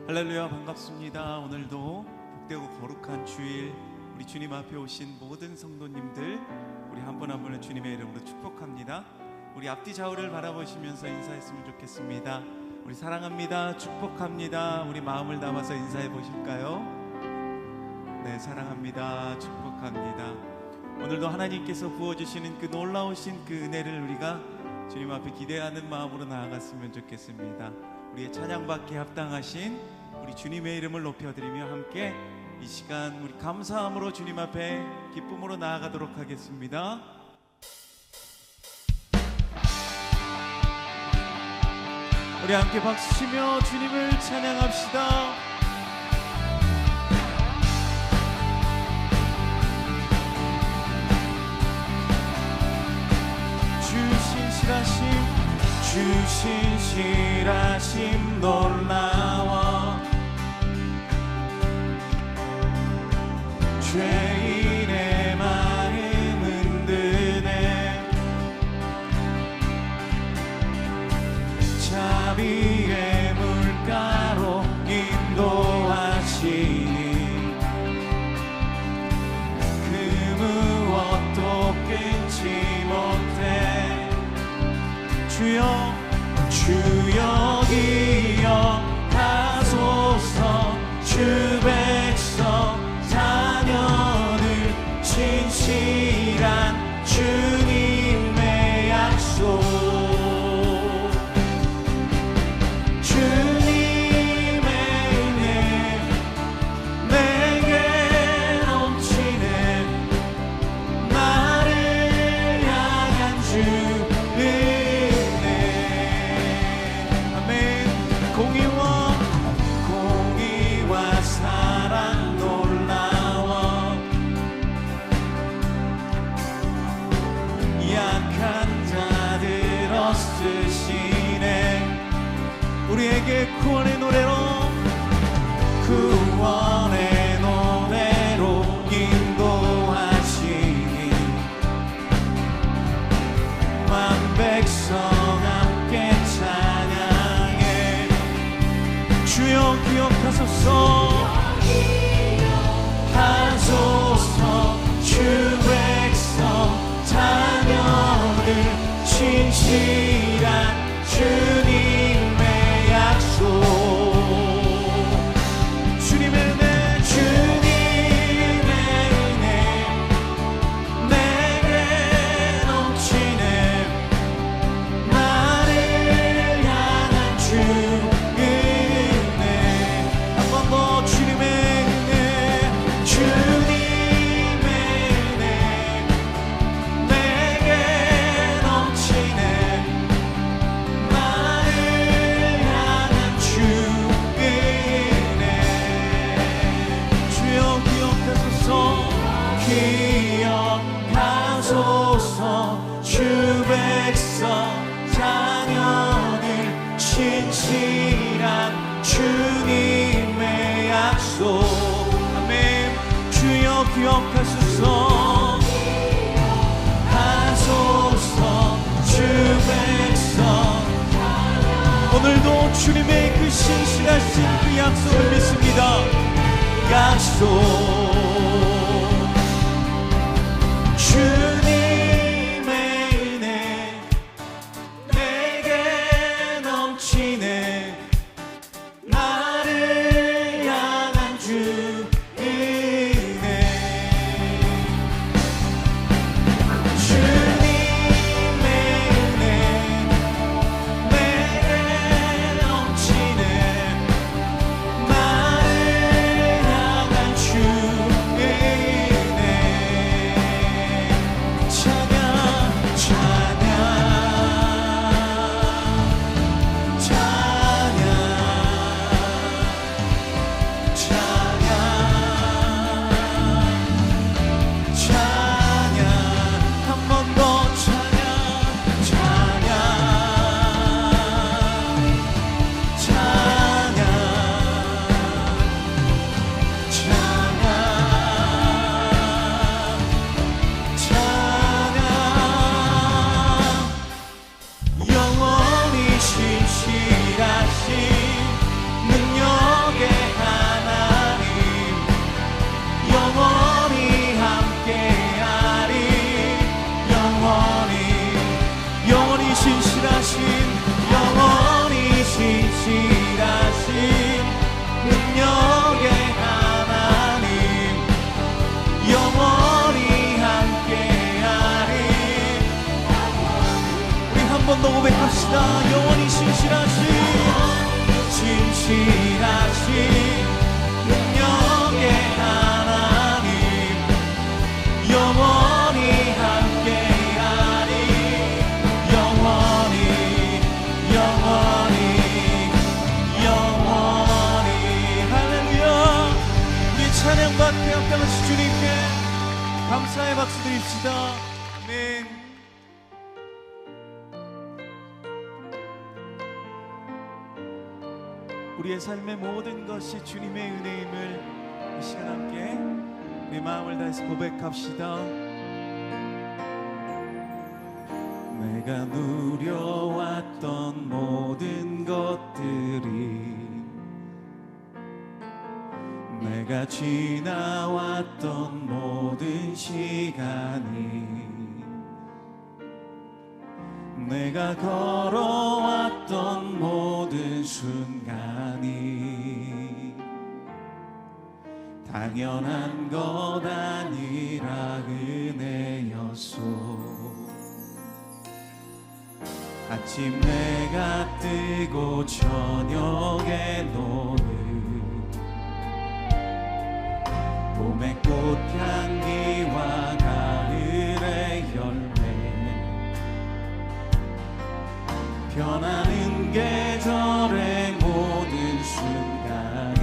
할렐루야, 반갑습니다. 오늘도 복되고 거룩한 주일, 우리 주님 앞에 오신 모든 성도님들, 우리 한 분 한 분을 주님의 이름으로 축복합니다. 우리 앞뒤 좌우를 바라보시면서 인사했으면 좋겠습니다. 우리 사랑합니다, 축복합니다. 우리 마음을 담아서 인사해 보실까요? 네, 사랑합니다, 축복합니다. 오늘도 하나님께서 부어주시는 그 놀라우신 그 은혜를 우리가 주님 앞에 기대하는 마음으로 나아갔으면 좋겠습니다. 우리의 찬양받기에 합당하신 우리 주님의 이름을 높여드리며 함께 이 시간 우리 감사함으로 주님 앞에 기쁨으로 나아가도록 하겠습니다. 우리 함께 박수치며 주님을 찬양합시다. 주 신실하심 놀라워 죄인의 마음 흔드네 자비의 물가로 인도하시니 그 무엇도 끊지 못해 주여 주여 기억하소서 주 백성 자녀들 진실한 주님의 약속 주님의 은혜 내게 넘치네 나를 향한 주 공의와 사랑 놀라워 약한 자들 얻으시네 우리에게 구원의 노래로 인도하시니 만 백성 함께 찬양해 주여 기억하소서 주 백성 자녀들 진실한 주님의 약속 주님의 은혜 주님의 은혜 내게 넘치네 나를 향한 주 기억하소서 주 백성 자녀들 진실한 주님의 약속 아멘 주여 기억하소서 주 백성 오늘도 주님의 그 신실하신 그 약속을 믿습니다. 약속 주님의 은혜 내게 넘치네 나를 향한 주 은혜 주님의 은혜 내게 넘치네 나를 향한 주 감사의 박수 드립시다. 아멘. 우리의 삶의 모든 것이 주님의 은혜임을 이 시간 함께 우리 마음을 다해서 고백합시다. 내가 누려왔던 모든 것들이, 내가 지나왔던 모든 시간이, 내가 걸어왔던 모든 순간이 당연한 것 아니라 은혜였소. 아침 해가 뜨고 저녁에 노는 봄의 꽃향기와 가을의 열매, 변하는 계절의 모든 순간이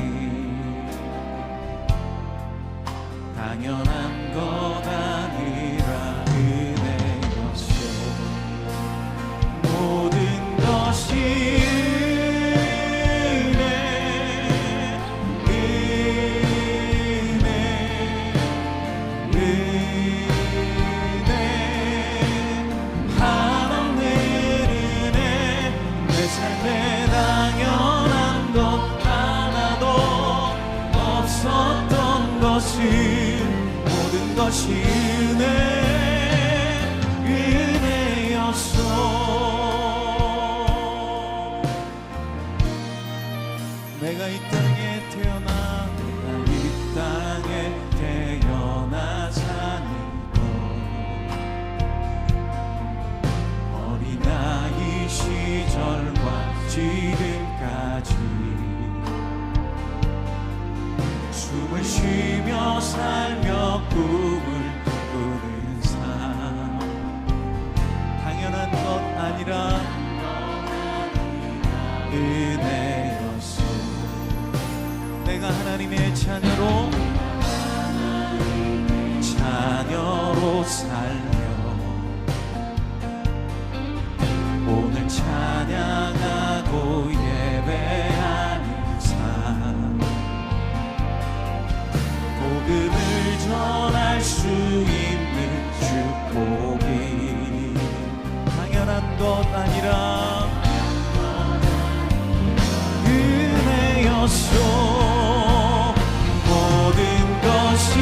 당연한 것 아니라 은혜였소. 모든 것이 모든 것이 은혜였소. 내가 이 땅에 태어나, 내가 이 땅에 태어나 사는 것, 어린아이 시절과 지금까지 숨을 쉬며 살며 꿈을 꾸는 삶, 당연한 것 아니라 은혜였소. 내가 하나님의 자녀로 살며 오늘 찬양하고 예배하는 삶, 복음을 전할 수 있는 축복이 당연한 것 아니라 은혜였소. 모든 것이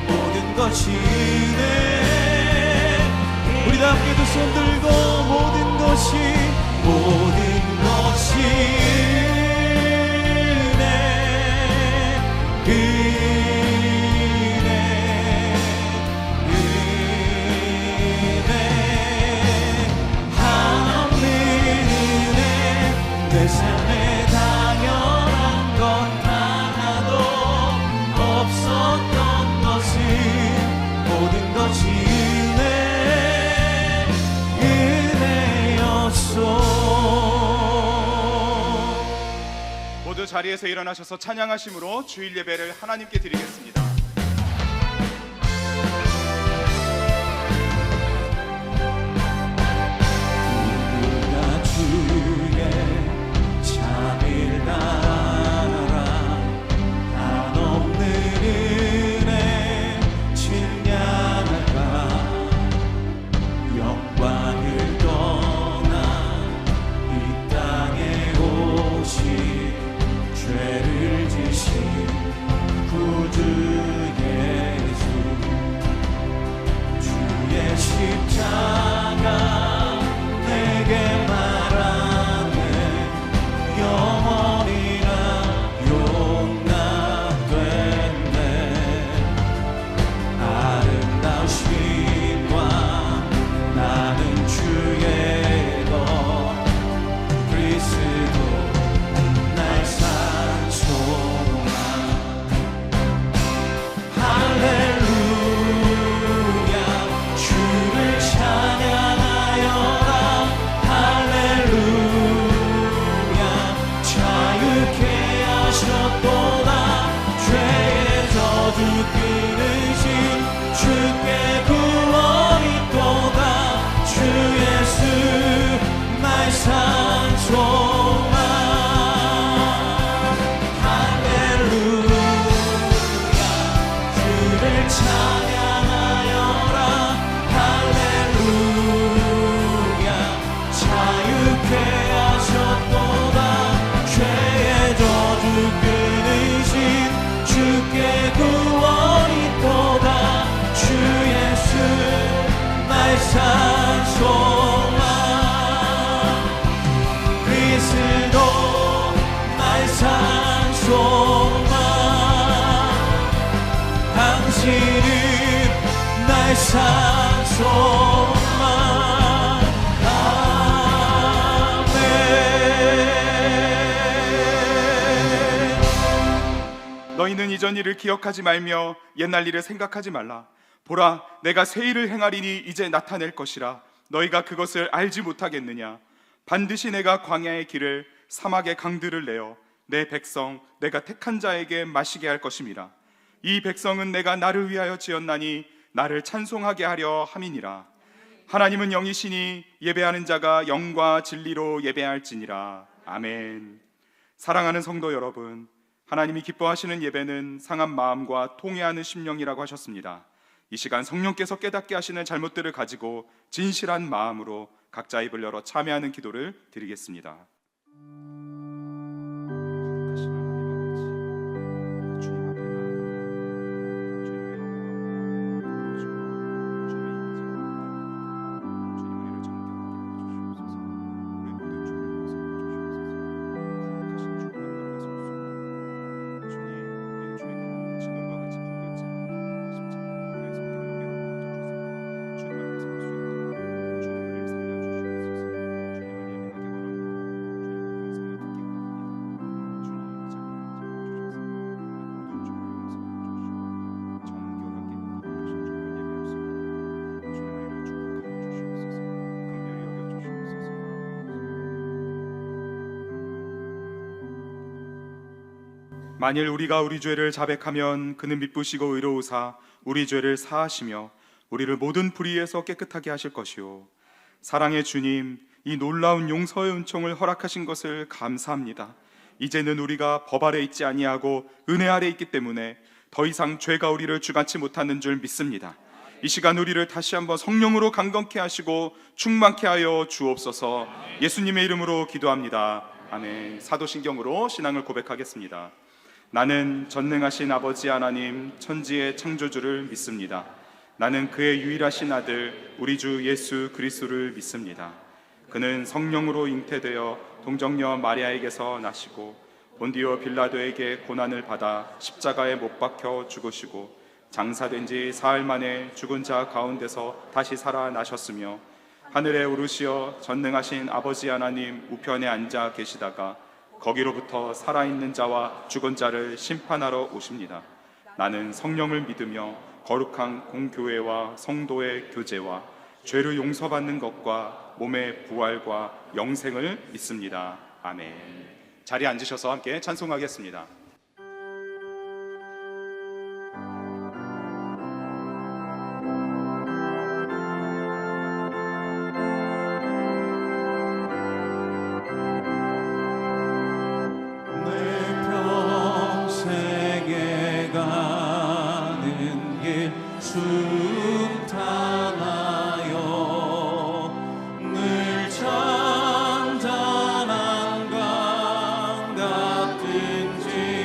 모든 것이 은혜. 우리 다 함께 두 손 들고 모든 것이 은혜, 은혜, 은혜. 하나님 은혜, 내 삶에 당연한 것 하나도 없었던 것이 모든 것이 은혜였소. 모두 자리에서 일어나셔서 찬양하심으로 주일 예배를 하나님께 드리겠습니다. 누가 주의 참일 나라 한없는 은혜 찬양할까. 영광을 떠나 이 땅에 오신 죄를 지신 구주 예수, 주의 십자가 내게 말하네. 영원히나 용납됐네. 아름다우심과 나는 주의 것 그리스도 찬송만 아멘. 너희는 이전 일을 기억하지 말며 옛날 일을 생각하지 말라. 보라, 내가 새 일을 행하리니 이제 나타낼 것이라. 너희가 그것을 알지 못하겠느냐? 반드시 내가 광야의 길을, 사막의 강들을 내어 내 백성 내가 택한 자에게 마시게 할 것임이라. 이 백성은 내가 나를 위하여 지었나니 나를 찬송하게 하려 함이니라. 하나님은 영이시니 예배하는 자가 영과 진리로 예배할지니라. 아멘. 사랑하는 성도 여러분, 하나님이 기뻐하시는 예배는 상한 마음과 통회하는 심령이라고 하셨습니다. 이 시간 성령께서 깨닫게 하시는 잘못들을 가지고 진실한 마음으로 각자 입을 열어 참여하는 기도를 드리겠습니다. 만일 우리가 우리 죄를 자백하면 그는 미쁘시고 의로우사 우리 죄를 사하시며 우리를 모든 불의에서 깨끗하게 하실 것이요. 사랑의 주님, 이 놀라운 용서의 은총을 허락하신 것을 감사합니다. 이제는 우리가 법 아래 있지 아니하고 은혜 아래 있기 때문에 더 이상 죄가 우리를 주관치 못하는 줄 믿습니다. 이 시간 우리를 다시 한번 성령으로 강건케 하시고 충만케 하여 주옵소서. 예수님의 이름으로 기도합니다. 아멘. 사도신경으로 신앙을 고백하겠습니다. 나는 전능하신 아버지 하나님 천지의 창조주를 믿습니다. 나는 그의 유일하신 아들 우리 주 예수 그리스도를 믿습니다. 그는 성령으로 잉태되어 동정녀 마리아에게서 나시고 본디오 빌라도에게 고난을 받아 십자가에 못 박혀 죽으시고 장사된 지 사흘 만에 죽은 자 가운데서 다시 살아나셨으며 하늘에 오르시어 전능하신 아버지 하나님 우편에 앉아 계시다가 거기로부터 살아있는 자와 죽은 자를 심판하러 오십니다. 나는 성령을 믿으며 거룩한 공교회와 성도의 교제와 죄를 용서받는 것과 몸의 부활과 영생을 믿습니다. 아멘. 자리에 앉으셔서 함께 찬송하겠습니다. 늘 잔잔한 강 같은지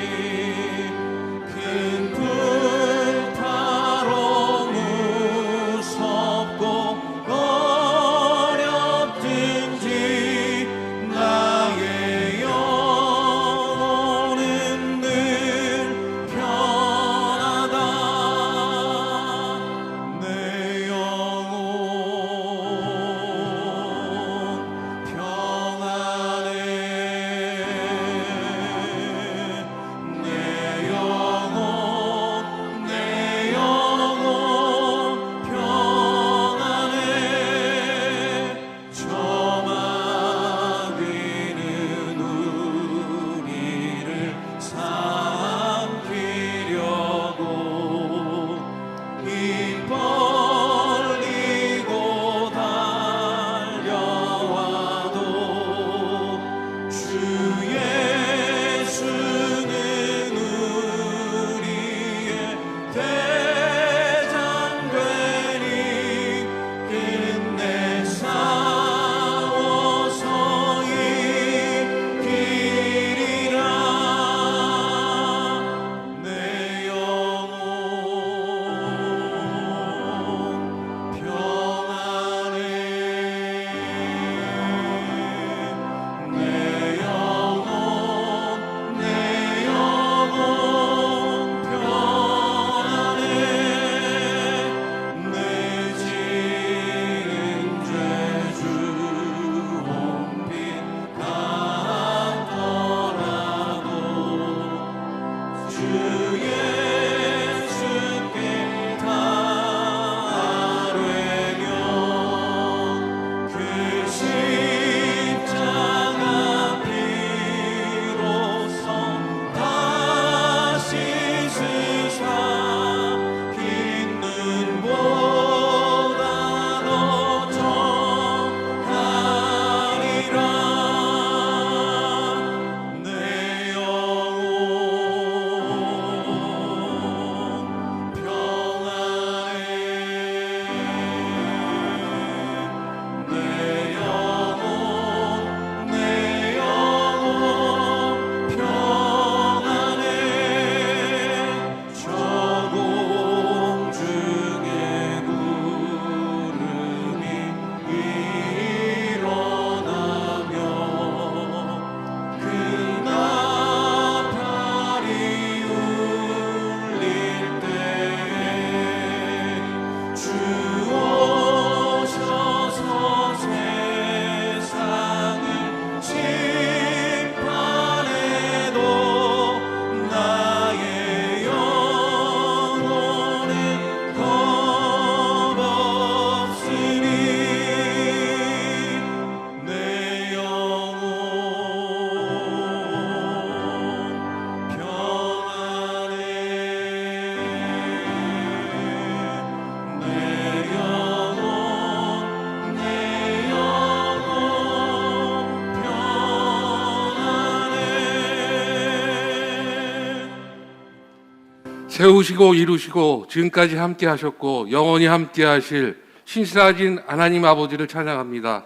세우시고 이루시고 지금까지 함께 하셨고 영원히 함께 하실 신실하신 하나님 아버지를 찬양합니다.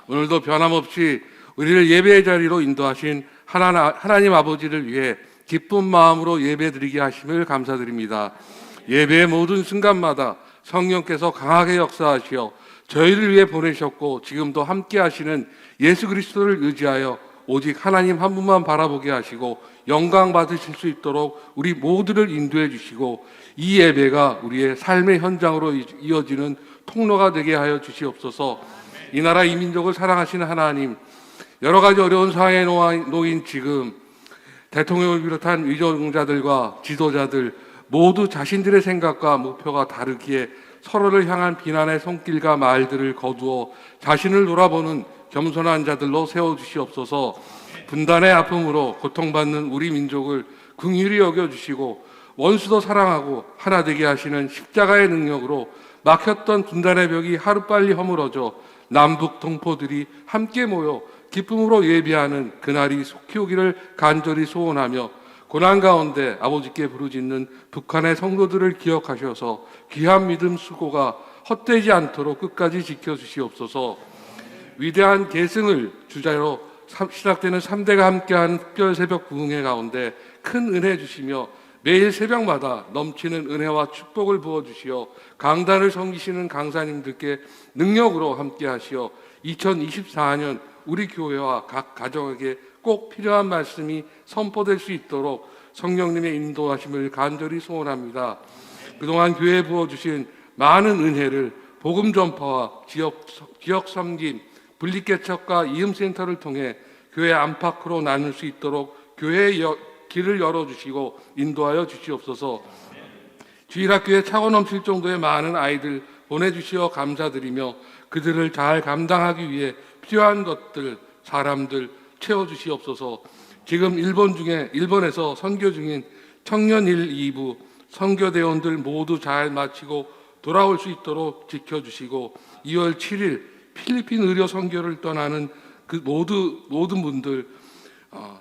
오늘도 변함없이 우리를 예배의 자리로 인도하신 하나님 아버지를 위해 기쁜 마음으로 예배드리게 하심을 감사드립니다. 예배의 모든 순간마다 성령께서 강하게 역사하시어 저희를 위해 보내셨고 지금도 함께 하시는 예수 그리스도를 의지하여 오직 하나님 한 분만 바라보게 하시고 영광 받으실 수 있도록 우리 모두를 인도해 주시고 이 예배가 우리의 삶의 현장으로 이어지는 통로가 되게 하여 주시옵소서. 이 나라 이 민족을 사랑하시는 하나님, 여러 가지 어려운 상황에 놓인 지금 대통령을 비롯한 위정자들과 지도자들 모두 자신들의 생각과 목표가 다르기에 서로를 향한 비난의 손길과 말들을 거두어 자신을 돌아보는 겸손한 자들로 세워주시옵소서. 분단의 아픔으로 고통받는 우리 민족을 긍휼히 여겨주시고 원수도 사랑하고 하나 되게 하시는 십자가의 능력으로 막혔던 분단의 벽이 하루빨리 허물어져 남북 동포들이 함께 모여 기쁨으로 예배하는 그날이 속히 오기를 간절히 소원하며 고난 가운데 아버지께 부르짖는 북한의 성도들을 기억하셔서 귀한 믿음 수고가 헛되지 않도록 끝까지 지켜주시옵소서. 위대한 계승을 주자로 시작되는 3대가 함께하는 특별 새벽 부흥회 가운데 큰 은혜 주시며 매일 새벽마다 넘치는 은혜와 축복을 부어주시어 강단을 섬기시는 강사님들께 능력으로 함께하시어 2024년 우리 교회와 각 가정에게 꼭 필요한 말씀이 선포될 수 있도록 성령님의 인도하심을 간절히 소원합니다. 그동안 교회에 부어주신 많은 은혜를 복음 전파와 지역 섬김, 분리개척과 이음센터를 통해 교회 안팎으로 나눌 수 있도록 교회의 길을 열어주시고 인도하여 주시옵소서. 주일학교에 차고 넘칠 정도의 많은 아이들 보내주시어 감사드리며 그들을 잘 감당하기 위해 필요한 것들, 사람들 채워주시옵소서. 지금 일본에서 선교 중인 청년 1, 2부 선교대원들 모두 잘 마치고 돌아올 수 있도록 지켜주시고 2월 7일 필리핀 의료 선교를 떠나는 그 모든 분들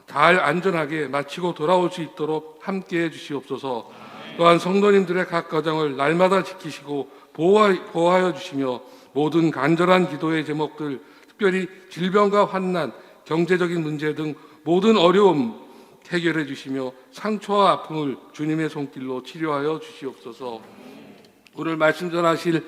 잘 안전하게 마치고 돌아올 수 있도록 함께해 주시옵소서. 또한 성도님들의 각 가정을 날마다 지키시고 보호하여 주시며 모든 간절한 기도의 제목들, 특별히 질병과 환난, 경제적인 문제 등 모든 어려움 해결해 주시며 상처와 아픔을 주님의 손길로 치료하여 주시옵소서. 오늘 말씀 전하실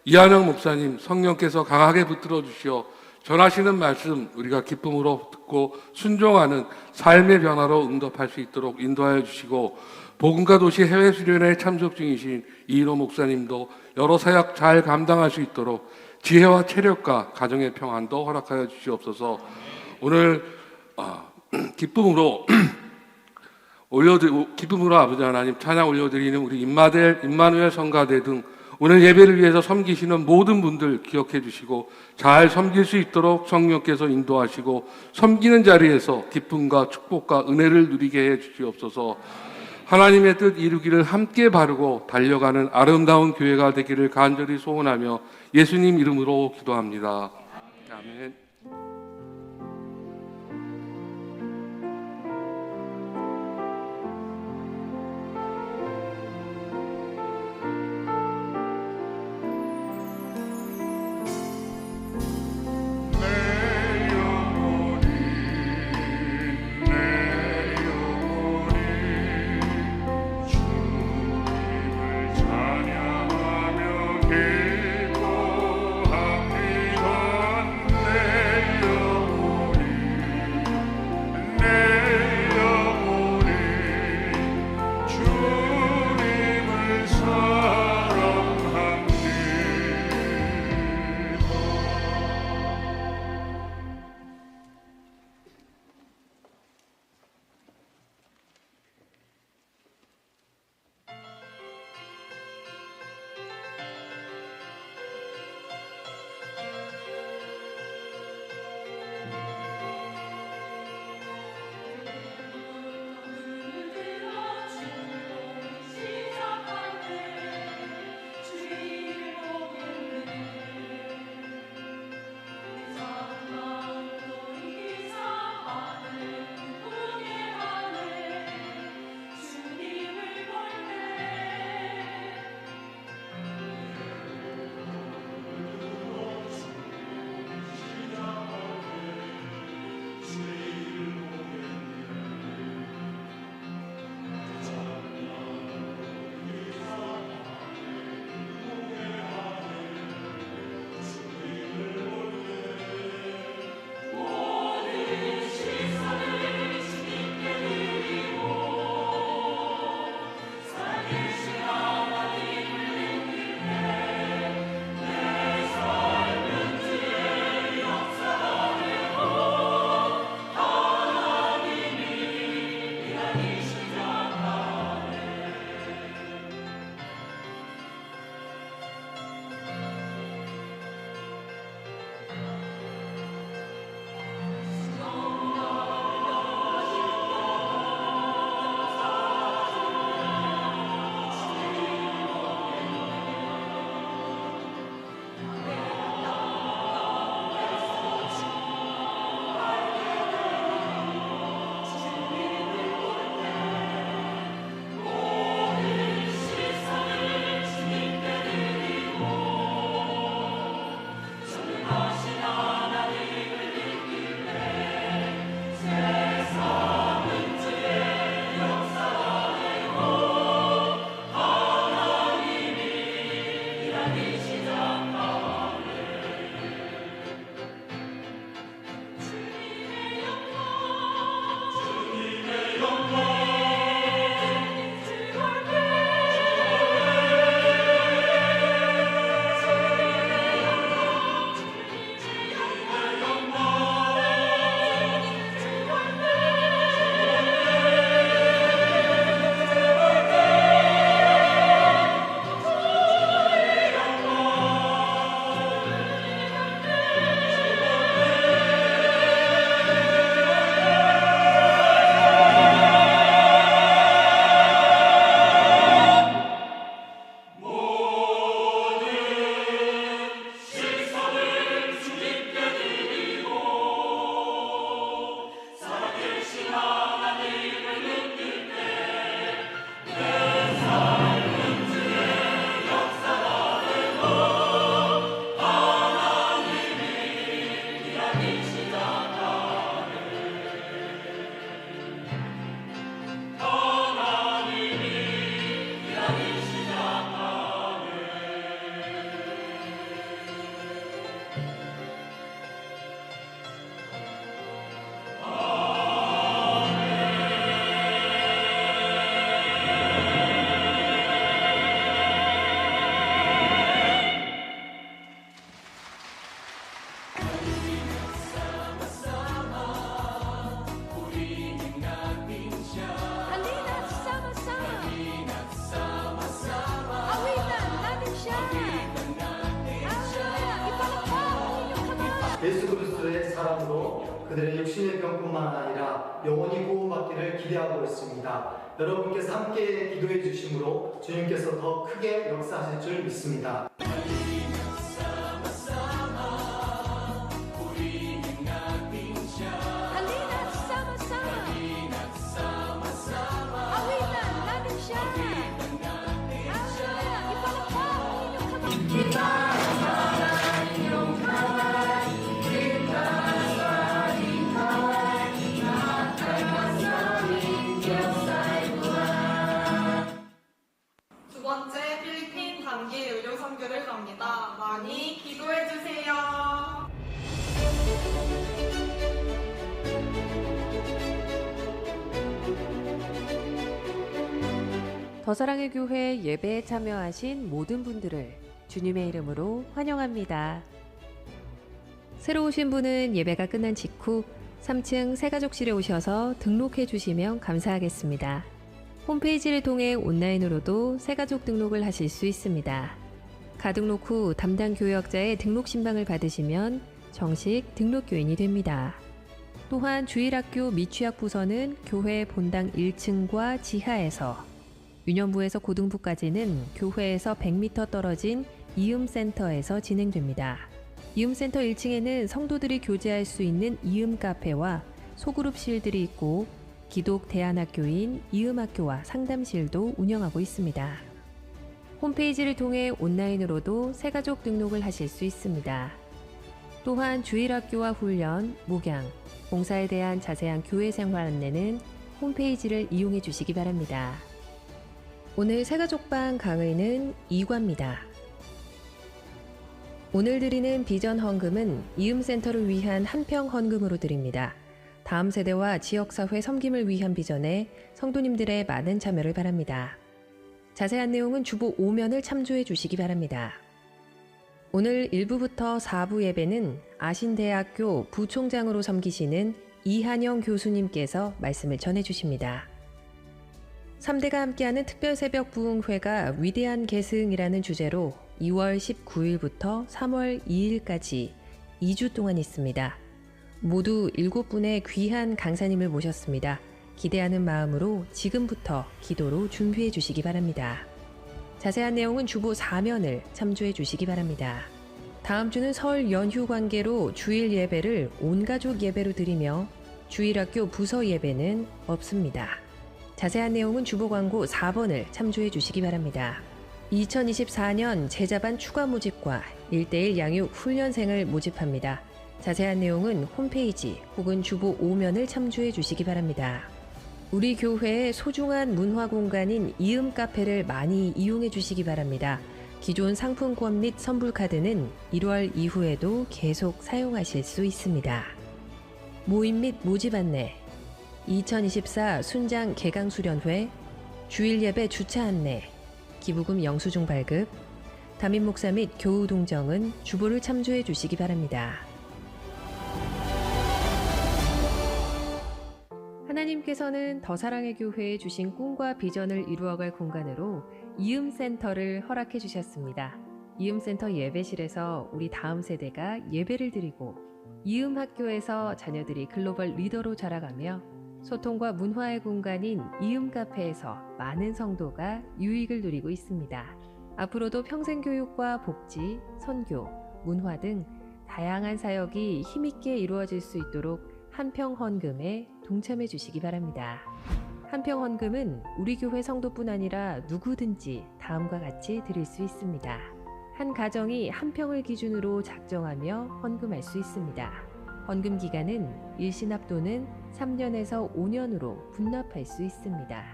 이한영 목사님 성령께서 강하게 붙들어 주시어 전하시는 말씀 우리가 기쁨으로 듣고 순종하는 삶의 변화로 응답할 수 있도록 인도하여 주시고 복음과 도시 해외 수련회에 참석 중이신 이인호 목사님도 여러 사역 잘 감당할 수 있도록 지혜와 체력과 가정의 평안도 허락하여 주시옵소서. 오늘 기쁨으로 아버지 하나님 찬양 올려드리는 우리 임마누엘 성가대 등 오늘 예배를 위해서 섬기시는 모든 분들 기억해 주시고 잘 섬길 수 있도록 성령께서 인도하시고 섬기는 자리에서 기쁨과 축복과 은혜를 누리게 해 주시옵소서. 하나님의 뜻 이루기를 함께 바르고 달려가는 아름다운 교회가 되기를 간절히 소원하며 예수님 이름으로 기도합니다. 아멘. 기뻐합니다. 예수 그리스도의 사랑으로 그들의 육신의 병뿐만 아니라 영원히 구원받기를 기대하고 있습니다. 여러분께서 함께 기도해 주심으로 주님께서 더 크게 역사하실 줄 믿습니다. 두 번째 필리핀 단기 의료 선교를 갑니다. 많이 기도해 주세요. 더사랑의 교회 예배에 참여하신 모든 분들을 주님의 이름으로 환영합니다. 새로 오신 분은 예배가 끝난 직후 3층 새가족실에 오셔서 등록해 주시면 감사하겠습니다. 홈페이지를 통해 온라인으로도 새가족 등록을 하실 수 있습니다. 가등록 후 담당 교역자의 등록 신방을 받으시면 정식 등록 교인이 됩니다. 또한 주일학교 미취학 부서는 교회 본당 1층과 지하에서, 유년부에서 고등부까지는 교회에서 100m 떨어진 이음센터에서 진행됩니다. 이음센터 1층에는 성도들이 교제할 수 있는 이음 카페와 소그룹실들이 있고 기독 대안학교인 이음학교와 상담실도 운영하고 있습니다. 홈페이지를 통해 온라인으로도 새가족 등록을 하실 수 있습니다. 또한 주일학교와 훈련, 목양, 봉사에 대한 자세한 교회 생활 안내는 홈페이지를 이용해 주시기 바랍니다. 오늘 새가족방 강의는 2과입니다. 오늘 드리는 비전 헌금은 이음센터를 위한 한평 헌금으로 드립니다. 다음 세대와 지역사회 섬김을 위한 비전에 성도님들의 많은 참여를 바랍니다. 자세한 내용은 주보 5면을 참조해 주시기 바랍니다. 오늘 1부부터 4부 예배는 아신대학교 부총장으로 섬기시는 이한영 교수님께서 말씀을 전해 주십니다. 3대가 함께하는 특별 새벽 부흥회가 위대한 계승이라는 주제로 2월 19일부터 3월 2일까지 2주 동안 있습니다. 모두 7분의 귀한 강사님을 모셨습니다. 기대하는 마음으로 지금부터 기도로 준비해 주시기 바랍니다. 자세한 내용은 주보 4면을 참조해 주시기 바랍니다. 다음 주는 설 연휴 관계로 주일 예배를 온가족 예배로 드리며 주일학교 부서 예배는 없습니다. 자세한 내용은 주보 광고 4번을 참조해 주시기 바랍니다. 2024년 제자반 추가 모집과 1:1 양육 훈련생을 모집합니다. 자세한 내용은 홈페이지 혹은 주보 5면을 참조해 주시기 바랍니다. 우리 교회의 소중한 문화 공간인 이음 카페를 많이 이용해 주시기 바랍니다. 기존 상품권 및 선불 카드는 1월 이후에도 계속 사용하실 수 있습니다. 모임 및 모집 안내, 2024 순장 개강 수련회, 주일 예배 주차 안내, 기부금 영수증 발급, 담임 목사 및 교우 동정은 주보를 참조해 주시기 바랍니다. 하나님께서는 더사랑의 교회에 주신 꿈과 비전을 이루어갈 공간으로 이음센터를 허락해 주셨습니다. 이음센터 예배실에서 우리 다음 세대가 예배를 드리고 이음학교에서 자녀들이 글로벌 리더로 자라가며 소통과 문화의 공간인 이음카페에서 많은 성도가 유익을 누리고 있습니다. 앞으로도 평생교육과 복지, 선교, 문화 등 다양한 사역이 힘있게 이루어질 수 있도록 한평헌금에 동참해 주시기 바랍니다. 한평헌금은 우리 교회 성도뿐 아니라 누구든지 다음과 같이 드릴 수 있습니다. 한 가정이 한 평을 기준으로 작정하며 헌금할 수 있습니다. 헌금 기간은 일시납 또는 3년에서 5년으로 분납할 수 있습니다.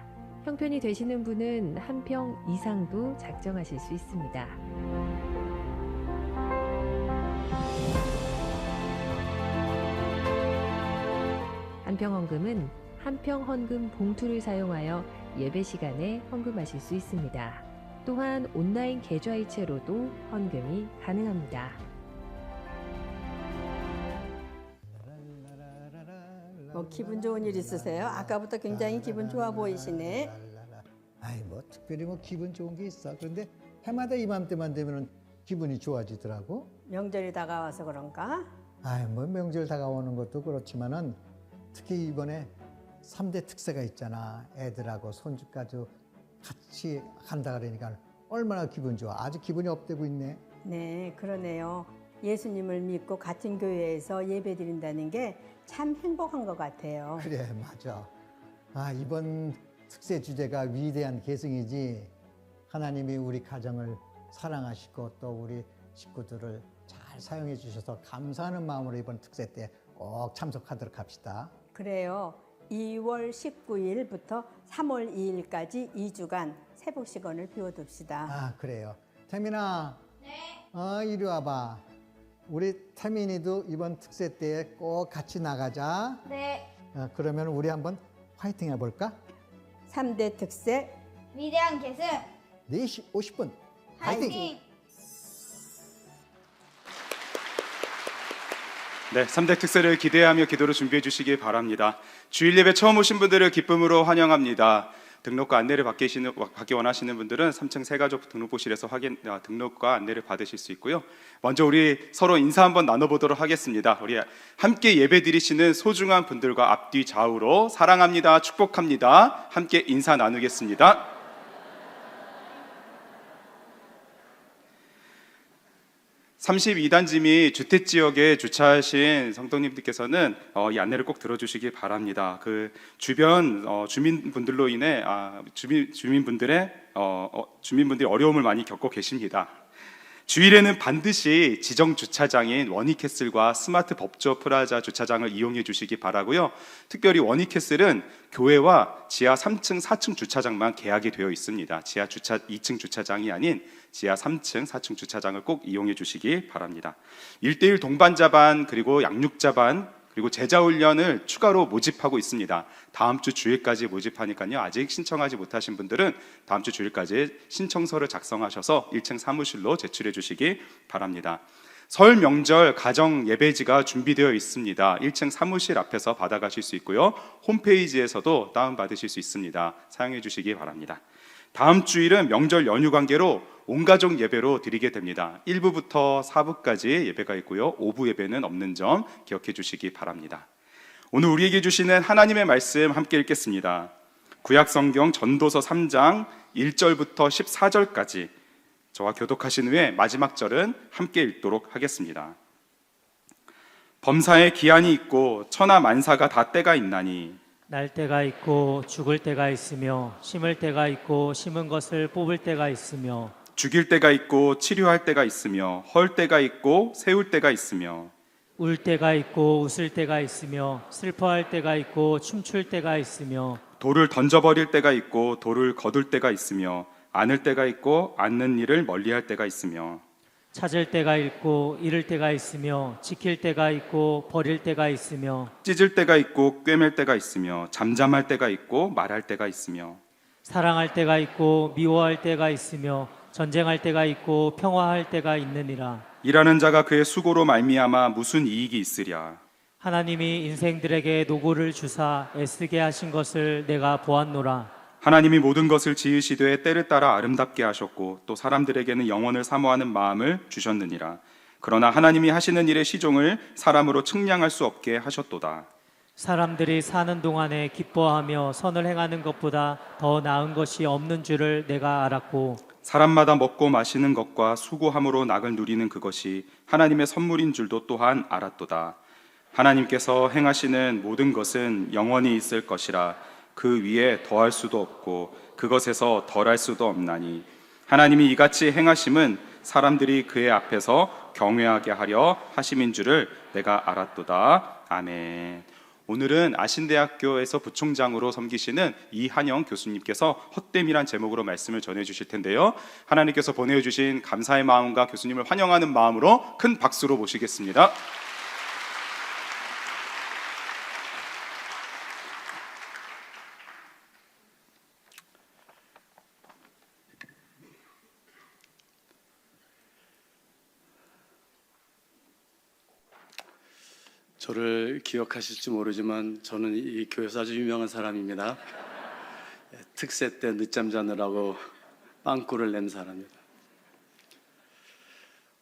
형편이 되시는 분은 한 평 이상도 작정하실 수 있습니다. 한평헌금은 한평헌금 봉투를 사용하여 예배 시간에 헌금하실 수 있습니다. 또한 온라인 계좌이체로도 헌금이 가능합니다. 기분 좋은 일 있으세요? 아까부터 굉장히 기분 좋아 보이시네. 아이 뭐 특별히 뭐 기분 좋은 게 있어. 그런데 해마다 이맘때만 되면은 기분이 좋아지더라고. 명절이 다가와서 그런가? 뭐 명절 다가오는 것도 그렇지만은 특히 이번에 3대 특세가 있잖아. 애들하고 손주까지 같이 한다 그러니까 얼마나 기분 좋아. 아주 기분이 업되고 있네. 네, 그러네요. 예수님을 믿고 같은 교회에서 예배드린다는 게 참 행복한 것 같아요. 그래, 맞아. 이번 특세 주제가 위대한 계승이지. 하나님이 우리 가정을 사랑하시고 또 우리 식구들을 잘 사용해 주셔서 감사하는 마음으로 이번 특세 때 꼭 참석하도록 합시다. 그래요. 2월 19일부터 3월 2일까지 2주간 새벽 시간을 비워둡시다. 그래요. 태민아. 네. 이리 와봐. 우리 태민이도 이번 특세 때에 꼭 같이 나가자. 네. 그러면 우리 한번 화이팅 해볼까? 3대 특세 위대한 계승 4시 50분. 화이팅! 네, 3대 특세를 기대하며 기도로 준비해 주시기 바랍니다. 주일 예배 처음 오신 분들을 기쁨으로 환영합니다. 등록과 안내를 받기 원하시는 분들은 3층 새가족 등록부실에서 등록과 안내를 받으실 수 있고요. 먼저 우리 서로 인사 한번 나눠보도록 하겠습니다. 우리 함께 예배 드리시는 소중한 분들과 앞뒤 좌우로 사랑합니다, 축복합니다. 함께 인사 나누겠습니다. 32단지 및 주택지역에 주차하신 성도님들께서는 이 안내를 꼭 들어주시기 바랍니다. 그 주변 주민분들로 인해 주민분들이 어려움을 많이 겪고 계십니다. 주일에는 반드시 지정 주차장인 워니캐슬과 스마트 법조 프라자 주차장을 이용해 주시기 바라고요. 특별히 워니캐슬은 교회와 지하 3층, 4층 주차장만 계약이 되어 있습니다. 지하 2층 주차장이 아닌 지하 3층, 4층 주차장을 꼭 이용해 주시기 바랍니다. 1:1 동반자반 그리고 양육자반 그리고 제자훈련을 추가로 모집하고 있습니다. 다음 주 주일까지 모집하니까요. 아직 신청하지 못하신 분들은 다음 주 주일까지 신청서를 작성하셔서 1층 사무실로 제출해 주시기 바랍니다. 설 명절 가정 예배지가 준비되어 있습니다. 1층 사무실 앞에서 받아가실 수 있고요. 홈페이지에서도 다운받으실 수 있습니다. 사용해 주시기 바랍니다. 다음 주일은 명절 연휴 관계로 온가족 예배로 드리게 됩니다. 1부부터 4부까지 예배가 있고요. 5부 예배는 없는 점 기억해 주시기 바랍니다. 오늘 우리에게 주시는 하나님의 말씀 함께 읽겠습니다. 구약성경 전도서 3장 1절부터 14절까지 저와 교독하신 후에 마지막 절은 함께 읽도록 하겠습니다. 범사에 기한이 있고 천하 만사가 다 때가 있나니 날 때가 있고 죽을 때가 있으며 심을 때가 있고 심은 것을 뽑을 때가 있으며 죽일 때가 있고 치료할 때가 있으며 헐 때가 있고 세울 때가 있으며 울 때가 있고 웃을 때가 있으며 슬퍼할 때가 있고 춤출 때가 있으며 돌을 던져버릴 때가 있고 돌을 거둘 때가 있으며 안을 때가 있고 않는 일을 멀리할 때가 있으며 찾을 때가 있고 잃을 때가 있으며 지킬 때가 있고 버릴 때가 있으며 찢을 때가 있고 꿰맬 때가 있으며 잠잠할 때가 있고 말할 때가 있으며 사랑할 때가 있고 미워할 때가 있으며 전쟁할 때가 있고 평화할 때가 있느니라. 일하는 자가 그의 수고로 말미암아 무슨 이익이 있으랴. 하나님이 인생들에게 노고를 주사 애쓰게 하신 것을 내가 보았노라. 하나님이 모든 것을 지으시되 때를 따라 아름답게 하셨고 또 사람들에게는 영원을 사모하는 마음을 주셨느니라. 그러나 하나님이 하시는 일의 시종을 사람으로 측량할 수 없게 하셨도다. 사람들이 사는 동안에 기뻐하며 선을 행하는 것보다 더 나은 것이 없는 줄을 내가 알았고 사람마다 먹고 마시는 것과 수고함으로 낙을 누리는 그것이 하나님의 선물인 줄도 또한 알았도다. 하나님께서 행하시는 모든 것은 영원히 있을 것이라. 그 위에 더할 수도 없고 그것에서 덜할 수도 없나니 하나님이 이같이 행하심은 사람들이 그의 앞에서 경외하게 하려 하심인 줄을 내가 알았도다. 아멘. 오늘은 아신대학교에서 부총장으로 섬기시는 이한영 교수님께서 헛됨이란 제목으로 말씀을 전해주실 텐데요. 하나님께서 보내주신 감사의 마음과 교수님을 환영하는 마음으로 큰 박수로 모시겠습니다. 저를 기억하실지 모르지만 저는 이 교회에서 아주 유명한 사람입니다. 특세 때 늦잠 자느라고 빵꾸를 낸 사람입니다.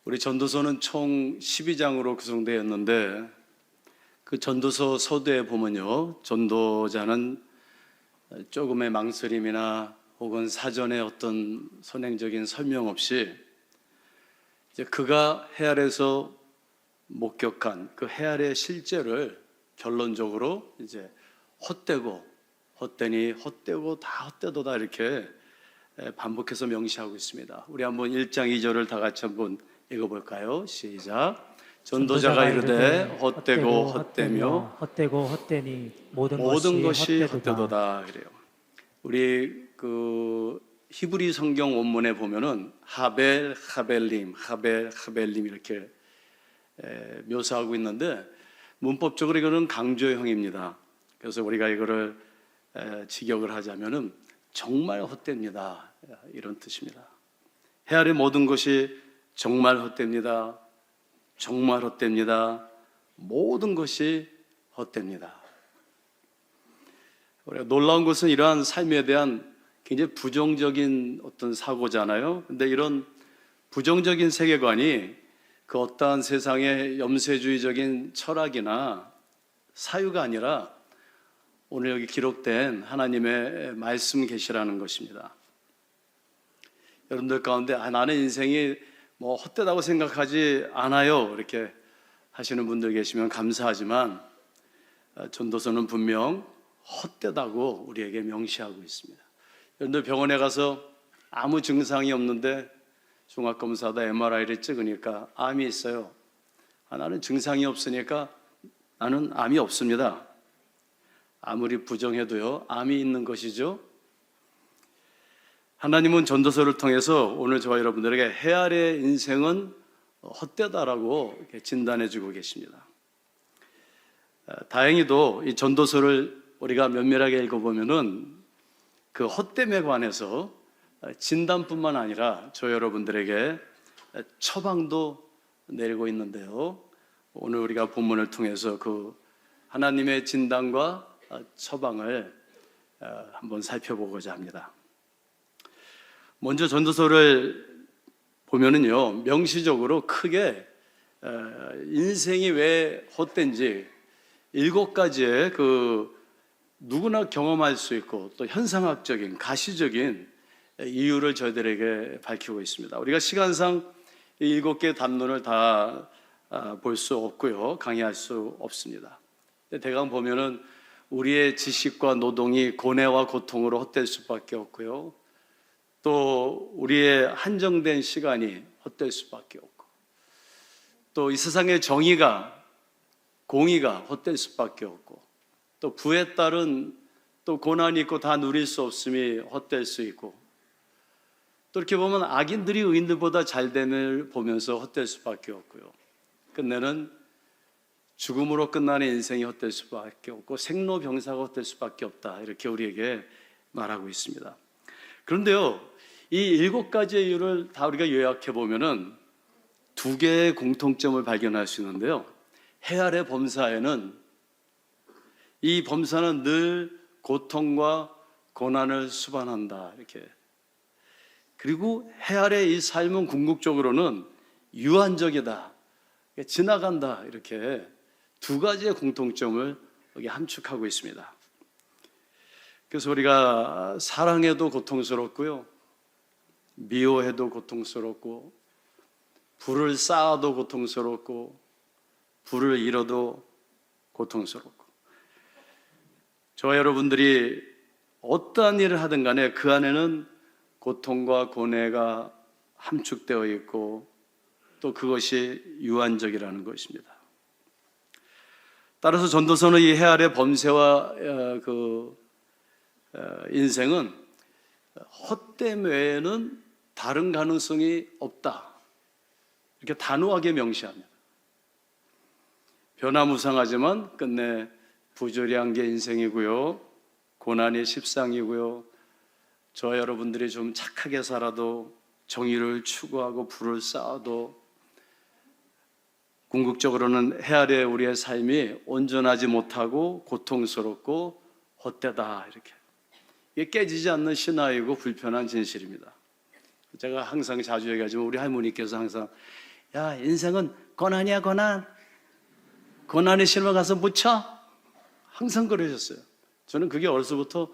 우리 전도서는 총 12장으로 구성되었는데 그 전도서 서두에 보면요, 전도자는 조금의 망설임이나 혹은 사전에 어떤 선행적인 설명 없이 이제 그가 해아래에서 목격한 그 해아래 실제를 결론적으로 이제 헛되고 헛되니 헛되고 다 헛되도다 이렇게 반복해서 명시하고 있습니다. 우리 한번 1장 2절을 다 같이 한번 읽어볼까요? 시작. 전도자가 이르되 헛되고 헛되며 헛되고 헛되니 모든 것이 헛되도다 그래요. 우리 그 히브리 성경 원문에 보면은 하벨 하벨림 이렇게 묘사하고 있는데 문법적으로 이거는 강조형입니다. 그래서 우리가 이거를 직역을 하자면은 정말 헛됩니다 이런 뜻입니다. 해 아래 모든 것이 정말 헛됩니다. 정말 헛됩니다. 모든 것이 헛됩니다. 우리가 놀라운 것은 이러한 삶에 대한 굉장히 부정적인 어떤 사고잖아요. 근데 이런 부정적인 세계관이 그 어떠한 세상의 염세주의적인 철학이나 사유가 아니라 오늘 여기 기록된 하나님의 말씀 계시라는 것입니다. 여러분들 가운데 나는 인생이 뭐 헛되다고 생각하지 않아요 이렇게 하시는 분들 계시면 감사하지만 전도서는 분명 헛되다고 우리에게 명시하고 있습니다. 여러분들 병원에 가서 아무 증상이 없는데 종합검사다 MRI를 찍으니까 암이 있어요. 나는 증상이 없으니까 나는 암이 없습니다. 아무리 부정해도요, 암이 있는 것이죠. 하나님은 전도서를 통해서 오늘 저와 여러분들에게 해 아래 인생은 헛되다라고 진단해주고 계십니다. 다행히도 이 전도서를 우리가 면밀하게 읽어보면은 그 헛됨에 관해서 진단뿐만 아니라 저 여러분들에게 처방도 내리고 있는데요. 오늘 우리가 본문을 통해서 그 하나님의 진단과 처방을 한번 살펴보고자 합니다. 먼저 전도서를 보면은요, 명시적으로 크게 인생이 왜 헛된지 7가지의 그 누구나 경험할 수 있고 또 현상학적인 가시적인 이유를 저희들에게 밝히고 있습니다. 우리가 시간상 이 7개의 담론을 다 볼 수 없고요, 강의할 수 없습니다. 대강 보면은 우리의 지식과 노동이 고뇌와 고통으로 헛될 수밖에 없고요, 또 우리의 한정된 시간이 헛될 수밖에 없고, 또 이 세상의 정의가 공의가 헛될 수밖에 없고, 또 부에 따른 또 고난이 있고 다 누릴 수 없음이 헛될 수 있고, 또 이렇게 보면 악인들이 의인들보다 잘됨을 보면서 헛될 수밖에 없고요, 끝내는 죽음으로 끝나는 인생이 헛될 수밖에 없고 생로병사가 헛될 수밖에 없다 이렇게 우리에게 말하고 있습니다. 그런데요, 이 7가지의 이유를 다 우리가 요약해 보면은 2개의 공통점을 발견할 수 있는데요. 해 아래 범사에는 이 범사는 늘 고통과 고난을 수반한다 이렇게. 그리고 해 아래 이 삶은 궁극적으로는 유한적이다, 지나간다 이렇게 2가지의 공통점을 여기 함축하고 있습니다. 그래서 우리가 사랑해도 고통스럽고요, 미워해도 고통스럽고, 불을 쌓아도 고통스럽고, 불을 잃어도 고통스럽고, 저와 여러분들이 어떠한 일을 하든 간에 그 안에는 고통과 고뇌가 함축되어 있고 또 그것이 유한적이라는 것입니다. 따라서 전도서는 이 해 아래 범세와 인생은 헛됨 외에는 다른 가능성이 없다 이렇게 단호하게 명시합니다. 변화무쌍하지만 끝내 부조리한 게 인생이고요, 고난이 십상이고요, 저와 여러분들이 좀 착하게 살아도, 정의를 추구하고 불을 쌓아도 궁극적으로는 해 아래 우리의 삶이 온전하지 못하고 고통스럽고 헛되다 이렇게. 이게 깨지지 않는 신화이고 불편한 진실입니다. 제가 항상 자주 얘기하지만 우리 할머니께서 항상 야, 인생은 고난이야, 고난. 고난의 실마 가서 묻혀. 항상 그러셨어요. 저는 그게 어려서부터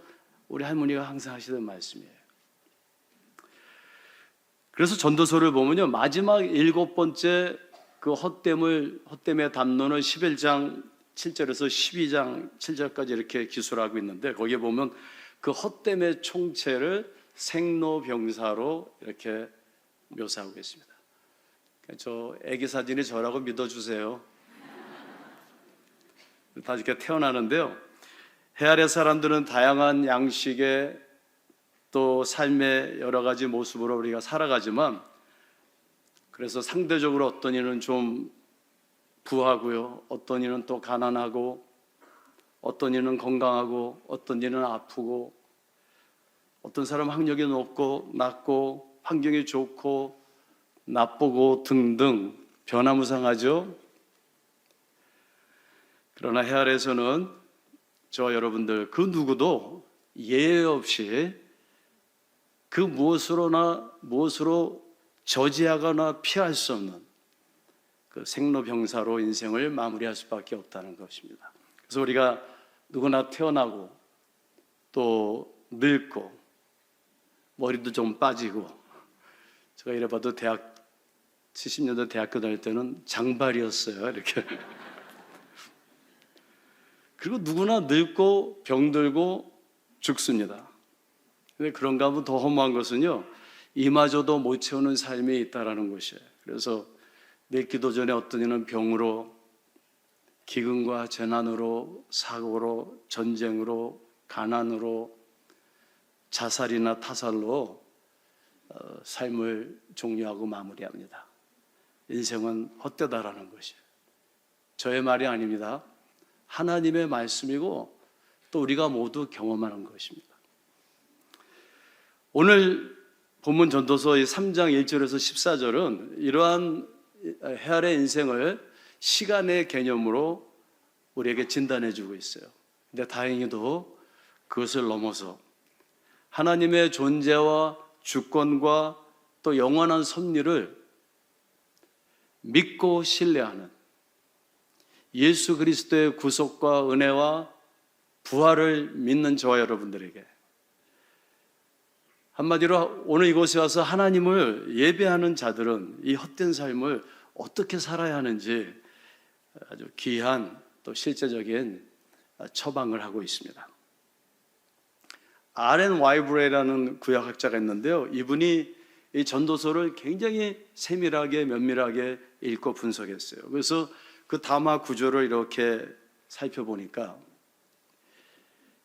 우리 할머니가 항상 하시던 말씀이에요. 그래서 전도서를 보면요, 마지막 7번째 그 헛됨의 담론을 11장 7절에서 12장 7절까지 이렇게 기술하고 있는데, 거기에 보면 그 헛됨의 총체를 생로병사로 이렇게 묘사하고 있습니다. 저 애기 사진이 저라고 믿어주세요. 다 이렇게 태어나는데요, 해 아래 사람들은 다양한 양식의 또 삶의 여러 가지 모습으로 우리가 살아가지만, 그래서 상대적으로 어떤 이는 좀 부하고요, 어떤 이는 또 가난하고, 어떤 이는 건강하고, 어떤 이는 아프고, 어떤 사람은 학력이 높고 낮고, 환경이 좋고 나쁘고 등등 변화무쌍하죠. 그러나 해 아래에서는 저와 여러분들 그 누구도 예외 없이 그 무엇으로 저지하거나 피할 수 없는 그 생로병사로 인생을 마무리할 수밖에 없다는 것입니다. 그래서 우리가 누구나 태어나고 또 늙고 머리도 좀 빠지고, 제가 이래봐도 70년대 대학교 다닐 때는 장발이었어요, 이렇게. 그리고 누구나 늙고 병들고 죽습니다. 근데 그런가 하면 더 허무한 것은요, 이마저도 못 채우는 삶이 있다라는 것이에요. 그래서 내 기도 전에 어떤 이는 병으로, 기근과 재난으로, 사고로, 전쟁으로, 가난으로, 자살이나 타살로 삶을 종료하고 마무리합니다. 인생은 헛되다라는 것이에요. 저의 말이 아닙니다. 하나님의 말씀이고 또 우리가 모두 경험하는 것입니다. 오늘 본문 전도서 3장 1절에서 14절은 이러한 해 아래 인생을 시간의 개념으로 우리에게 진단해 주고 있어요. 근데 다행히도 그것을 넘어서 하나님의 존재와 주권과 또 영원한 섭리를 믿고 신뢰하는, 예수 그리스도의 구속과 은혜와 부활을 믿는 저와 여러분들에게, 한마디로 오늘 이곳에 와서 하나님을 예배하는 자들은 이 헛된 삶을 어떻게 살아야 하는지 아주 귀한 또 실제적인 처방을 하고 있습니다. R.N. 와이브레라는 구약학자가 있는데요, 이분이 이 전도서를 굉장히 세밀하게 면밀하게 읽고 분석했어요. 그래서 그 담화 구조를 이렇게 살펴보니까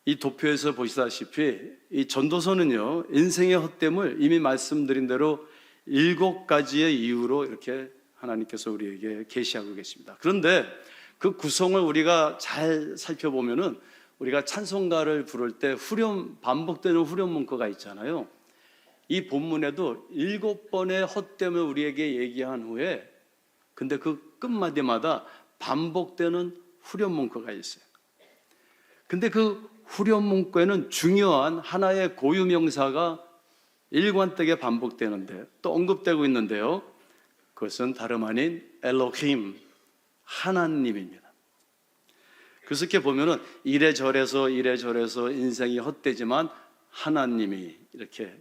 이 도표에서 보시다시피 이 전도서는요, 인생의 헛됨을 이미 말씀드린 대로 7가지의 이유로 이렇게 하나님께서 우리에게 계시하고 계십니다. 그런데 그 구성을 우리가 잘 살펴보면은, 우리가 찬송가를 부를 때 반복되는 후렴 문구가 있잖아요. 이 본문에도 7번의 헛됨을 우리에게 얘기한 후에, 근데 그 끝마디마다 반복되는 후렴 문구가 있어요. 근데 그 후렴 문구에는 중요한 하나의 고유 명사가 일관되게 반복되는데 또 언급되고 있는데요, 그것은 다름 아닌 엘로힘, 하나님입니다. 그래서 이렇게 보면은 이래저래서 인생이 헛되지만 하나님이 이렇게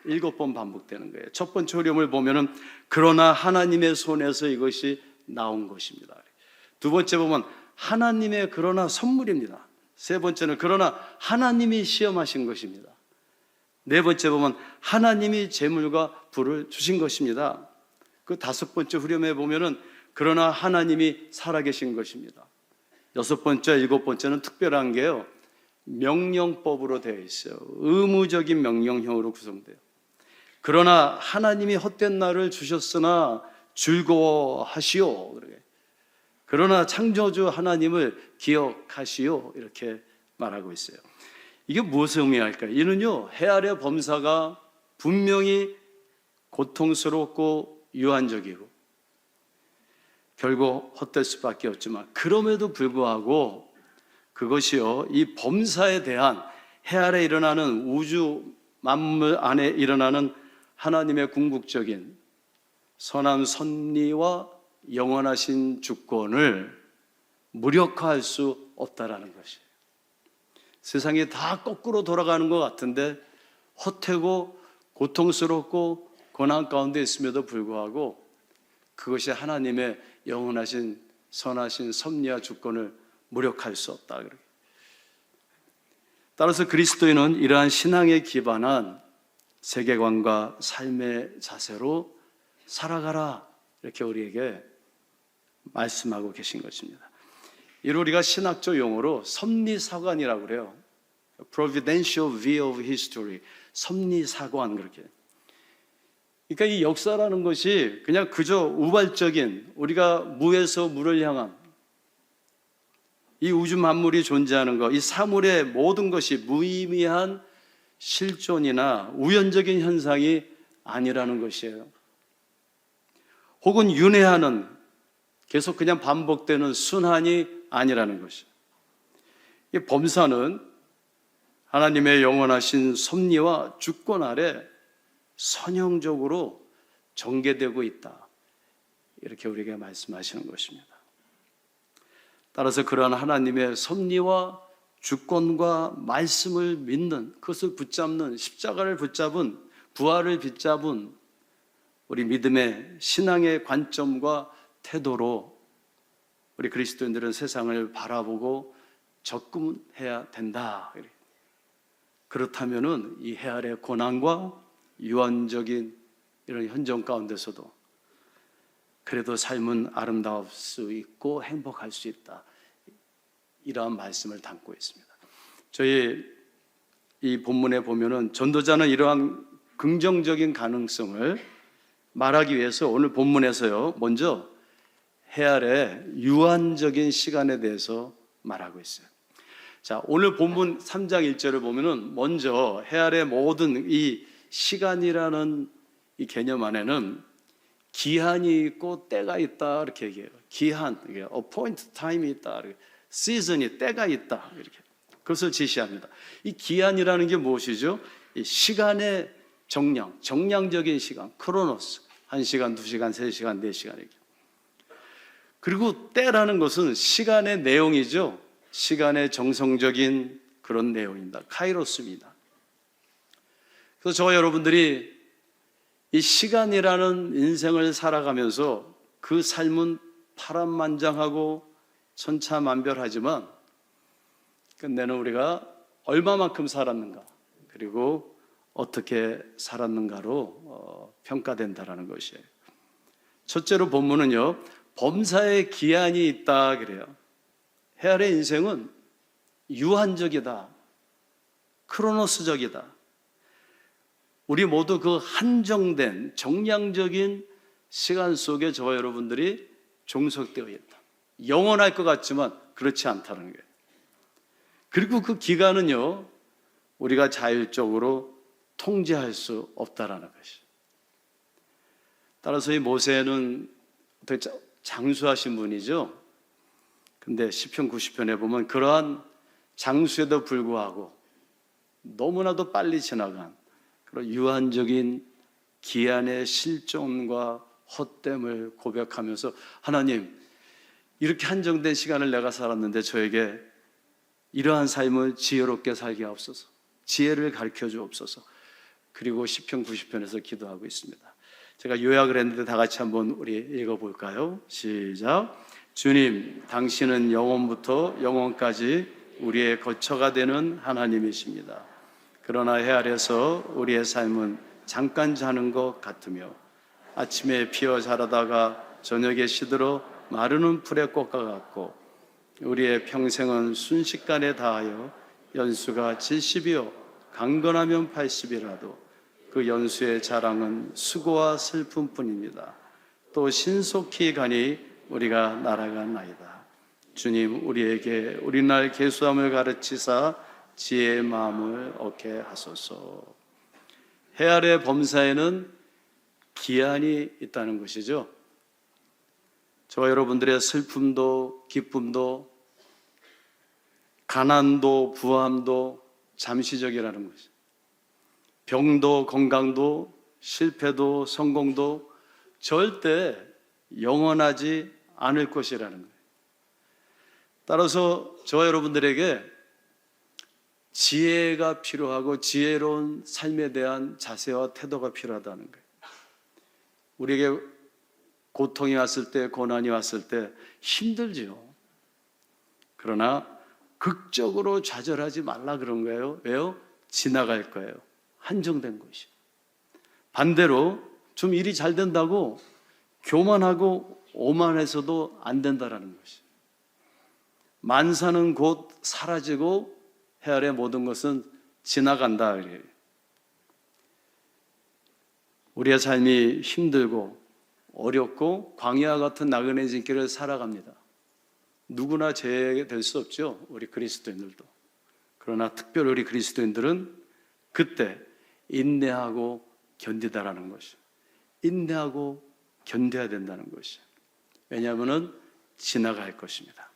7번 반복되는 거예요. 첫 번째 후렴을 보면은 그러나 하나님의 손에서 이것이 나온 것입니다. 두 번째 보면 하나님의 그러나 선물입니다. 세 번째는 그러나 하나님이 시험하신 것입니다. 네 번째 보면 하나님이 재물과 불을 주신 것입니다. 그 다섯 번째 후렴에 보면은 그러나 하나님이 살아계신 것입니다. 여섯 번째, 일곱 번째는 특별한 게요, 명령법으로 되어 있어요. 의무적인 명령형으로 구성돼요. 그러나 하나님이 헛된 날을 주셨으나 즐거워하시오. 그러나 창조주 하나님을 기억하시오. 이렇게 말하고 있어요. 이게 무엇을 의미할까요? 이는요, 해 아래 범사가 분명히 고통스럽고 유한적이고 결국 헛될 수밖에 없지만, 그럼에도 불구하고 그것이요, 이 범사에 대한 해 아래 일어나는 우주 만물 안에 일어나는 하나님의 궁극적인 선한 섭리와 영원하신 주권을 무력화할 수 없다라는 것이에요. 세상이 다 거꾸로 돌아가는 것 같은데 헛되고 고통스럽고 고난 가운데 있음에도 불구하고 그것이 하나님의 영원하신 선하신 섭리와 주권을 무력할 수 없다. 따라서 그리스도인은 이러한 신앙에 기반한 세계관과 삶의 자세로 살아가라, 이렇게 우리에게 말씀하고 계신 것입니다. 이를 우리가 신학적 용어로 섭리사관이라고 그래요. Providential view of history, 섭리사관, 그렇게. 그러니까 이 역사라는 것이 그냥 그저 우발적인, 우리가 무에서 무를 향한 이 우주 만물이 존재하는 것, 이 사물의 모든 것이 무의미한 실존이나 우연적인 현상이 아니라는 것이에요. 혹은 윤회하는, 계속 그냥 반복되는 순환이 아니라는 것이에요. 이 범사는 하나님의 영원하신 섭리와 주권 아래 선형적으로 전개되고 있다, 이렇게 우리에게 말씀하시는 것입니다. 따라서 그러한 하나님의 섭리와 주권과 말씀을 믿는, 그것을 붙잡는, 십자가를 붙잡은, 부활을 붙잡은 우리 믿음의 신앙의 관점과 태도로 우리 그리스도인들은 세상을 바라보고 접근해야 된다. 그렇다면은 이 해 아래 고난과 유한적인 이런 현정 가운데서도 그래도 삶은 아름다울 수 있고 행복할 수 있다, 이러한 말씀을 담고 있습니다. 저희 이 본문에 보면은 전도자는 이러한 긍정적인 가능성을 말하기 위해서 오늘 본문에서요, 먼저 해 아래 유한적인 시간에 대해서 말하고 있어요. 자, 오늘 본문 3장 1절을 보면은 먼저 해 아래 모든 이 시간이라는 이 개념 안에는 기한이 있고 때가 있다, 이렇게 얘기해요. 기한, 이게 appointed time이 있다, 시즌이, 때가 있다, 이렇게 그것을 제시합니다. 이 기한이라는 게 무엇이죠? 이 시간의 정량, 정량적인 시간, 크로노스, 1시간, 2시간, 3시간, 4시간 이렇게. 그리고 때라는 것은 시간의 내용이죠. 시간의 정성적인 그런 내용입니다. 카이로스입니다. 그래서 저와 여러분들이 이 시간이라는 인생을 살아가면서 그 삶은 파란만장하고 천차만별하지만 끝내는 우리가 얼마만큼 살았는가, 그리고 어떻게 살았는가로 평가된다라는 것이에요. 첫째로 본문은요, 범사의 기한이 있다 그래요. 해 아래 인생은 유한적이다, 크로노스적이다. 우리 모두 그 한정된 정량적인 시간 속에 저와 여러분들이 종속되어 있다. 영원할 것 같지만 그렇지 않다는 거예요. 그리고 그 기간은요, 우리가 자율적으로 통제할 수 없다라는 것이죠. 따라서 이 모세는 되게 장수하신 분이죠. 근데 시편 90편에 보면 그러한 장수에도 불구하고 너무나도 빨리 지나간 그런 유한적인 기한의 실존과 헛됨을 고백하면서, 하나님, 이렇게 한정된 시간을 내가 살았는데 저에게 이러한 삶을 지혜롭게 살게 하옵소서, 지혜를 가르쳐 주옵소서. 그리고 시편 90편에서 기도하고 있습니다. 제가 요약을 했는데 다 같이 한번 우리 읽어볼까요? 시작. 주님, 당신은 영원부터 영원까지 우리의 거처가 되는 하나님이십니다. 그러나 해 아래서 우리의 삶은 잠깐 자는 것 같으며 아침에 피어 자라다가 저녁에 시들어 마르는 풀의 꽃과 같고, 우리의 평생은 순식간에 다하여 연수가 70이요 강건하면 80이라도 그 연수의 자랑은 수고와 슬픔뿐입니다. 또 신속히 가니 우리가 날아가나이다. 주님, 우리에게 우리날 계수함을 가르치사 지혜의 마음을 얻게 하소서. 해 아래 범사에는 기한이 있다는 것이죠. 저와 여러분들의 슬픔도 기쁨도 가난도 부함도 잠시적이라는 것이죠. 병도 건강도 실패도 성공도 절대 영원하지 않을 것이라는 거예요. 따라서 저와 여러분들에게 지혜가 필요하고 지혜로운 삶에 대한 자세와 태도가 필요하다는 거예요. 우리에게 고통이 왔을 때, 고난이 왔을 때 힘들지요. 그러나 극적으로 좌절하지 말라 그런 거예요. 왜요? 지나갈 거예요. 한정된 것이. 반대로 좀 일이 잘 된다고 교만하고 오만해서도 안 된다라는 것이. 만사는 곧 사라지고 해 아래 모든 것은 지나간다. 우리의 삶이 힘들고 어렵고 광야와 같은 나그네의 길을 살아갑니다. 누구나 죄가 될 수 없죠. 우리 그리스도인들도. 그러나 특별히 우리 그리스도인들은 그때 인내하고 견디다라는 것이. 인내하고 견뎌야 된다는 것이. 왜냐하면 지나갈 것입니다.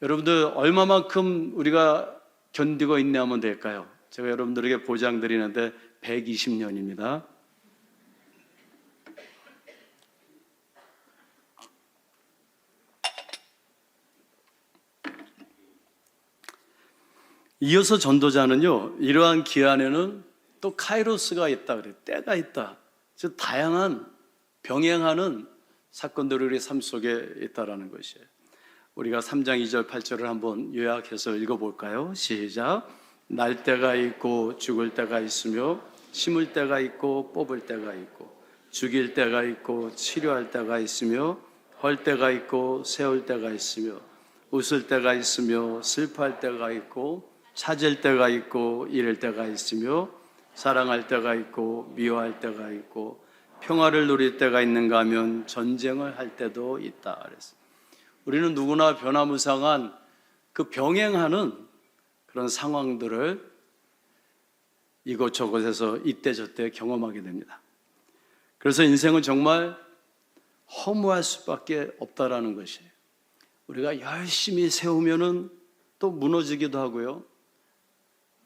여러분들 얼마만큼 우리가 견디고 인내하면 될까요? 제가 여러분들에게 보장드리는데 120년입니다. 이어서 전도자는요, 이러한 기한에는 또 카이로스가 있다 그래요. 때가 있다. 즉 다양한 병행하는 사건들이 우리 삶 속에 있다라는 것이에요. 우리가 3장 2절 8절을 한번 요약해서 읽어볼까요? 시작. 날 때가 있고 죽을 때가 있으며 심을 때가 있고 뽑을 때가 있고 죽일 때가 있고 치료할 때가 있으며 헐 때가 있고 세울 때가 있으며 웃을 때가 있으며 슬퍼할 때가 있고 찾을 때가 있고 잃을 때가 있으며 사랑할 때가 있고 미워할 때가 있고 평화를 누릴 때가 있는가 하면 전쟁을 할 때도 있다 그랬어요. 우리는 누구나 변화무쌍한 그 병행하는 그런 상황들을 이곳저곳에서 이때저때 경험하게 됩니다. 그래서 인생은 정말 허무할 수밖에 없다라는 것이에요. 우리가 열심히 세우면은 또 무너지기도 하고요.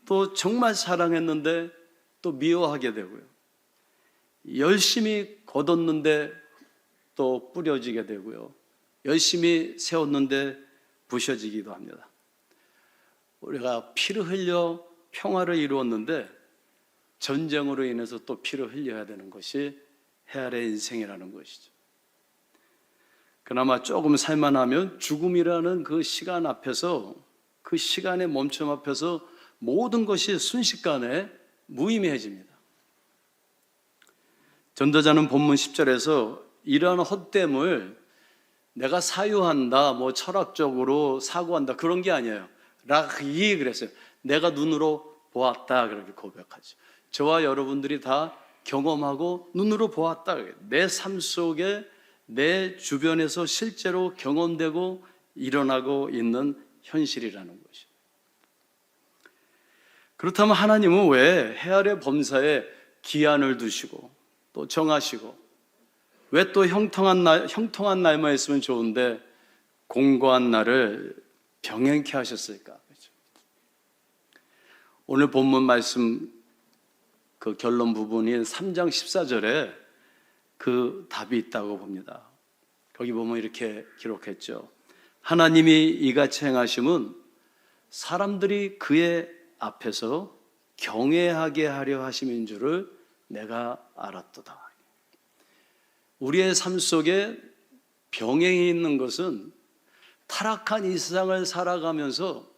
또 정말 사랑했는데 또 미워하게 되고요. 열심히 거뒀는데 또 뿌려지게 되고요. 열심히 세웠는데 부셔지기도 합니다. 우리가 피를 흘려 평화를 이루었는데 전쟁으로 인해서 또 피를 흘려야 되는 것이 해아래 인생이라는 것이죠. 그나마 조금 살만하면 죽음이라는 그 시간 앞에서, 그 시간의 멈춤 앞에서 모든 것이 순식간에 무의미해집니다. 전도자는 본문 10절에서 이러한 헛됨을 내가 사유한다, 뭐 철학적으로 사고한다 그런 게 아니에요. 라히 그랬어요. 내가 눈으로 보았다 그렇게 고백하죠. 저와 여러분들이 다 경험하고 눈으로 보았다. 내 삶 속에 내 주변에서 실제로 경험되고 일어나고 있는 현실이라는 것이죠. 그렇다면 하나님은 왜 해아래 범사에 기한을 두시고 또 정하시고 왜 또 형통한 날만 있으면 좋은데 공고한 날을 병행케 하셨을까? 그렇죠? 오늘 본문 말씀 그 결론 부분인 3장 14절에 그 답이 있다고 봅니다. 거기 보면 이렇게 기록했죠. 하나님이 이같이 행하심은 사람들이 그의 앞에서 경외하게 하려 하심인 줄을 내가 알았도다. 우리의 삶 속에 병행이 있는 것은 타락한 이 세상을 살아가면서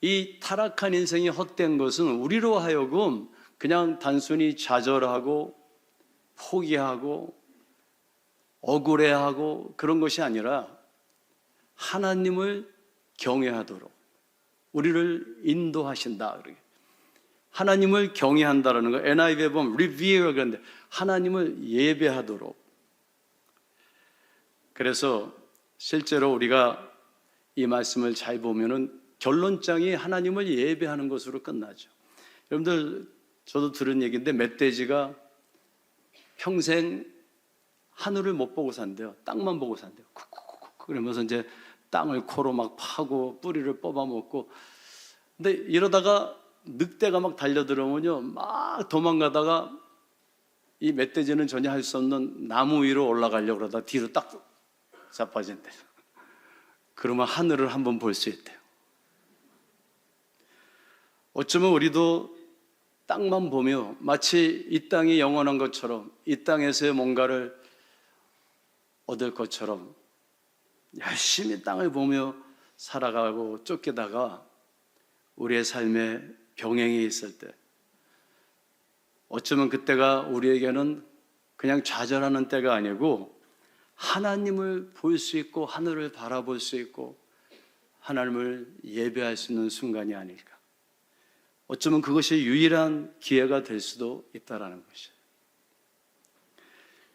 이 타락한 인생이 헛된 것은 우리로 하여금 그냥 단순히 좌절하고 포기하고 억울해하고 그런 것이 아니라 하나님을 경외하도록 우리를 인도하신다. 하나님을 경외한다라는 거 NIV에 보면 revere 그런데 하나님을 예배하도록. 그래서 실제로 우리가 이 말씀을 잘 보면은 결론장이 하나님을 예배하는 것으로 끝나죠. 여러분들 저도 들은 얘기인데 멧돼지가 평생 하늘을 못 보고 산대요. 땅만 보고 산대요. 쿡쿡쿡 그러면서 이제 땅을 코로 막 파고 뿌리를 뽑아먹고. 근데 이러다가 늑대가 막 달려들어오면요 막 도망가다가 이 멧돼지는 전혀 할 수 없는 나무 위로 올라가려고 그러다 뒤로 딱 자빠진대요. 그러면 하늘을 한번 볼 수 있대요. 어쩌면 우리도 땅만 보며 마치 이 땅이 영원한 것처럼, 이 땅에서의 뭔가를 얻을 것처럼 열심히 땅을 보며 살아가고 쫓기다가 우리의 삶에 병행이 있을 때, 어쩌면 그때가 우리에게는 그냥 좌절하는 때가 아니고 하나님을 볼 수 있고 하늘을 바라볼 수 있고 하나님을 예배할 수 있는 순간이 아닐까. 어쩌면 그것이 유일한 기회가 될 수도 있다라는 것이에요.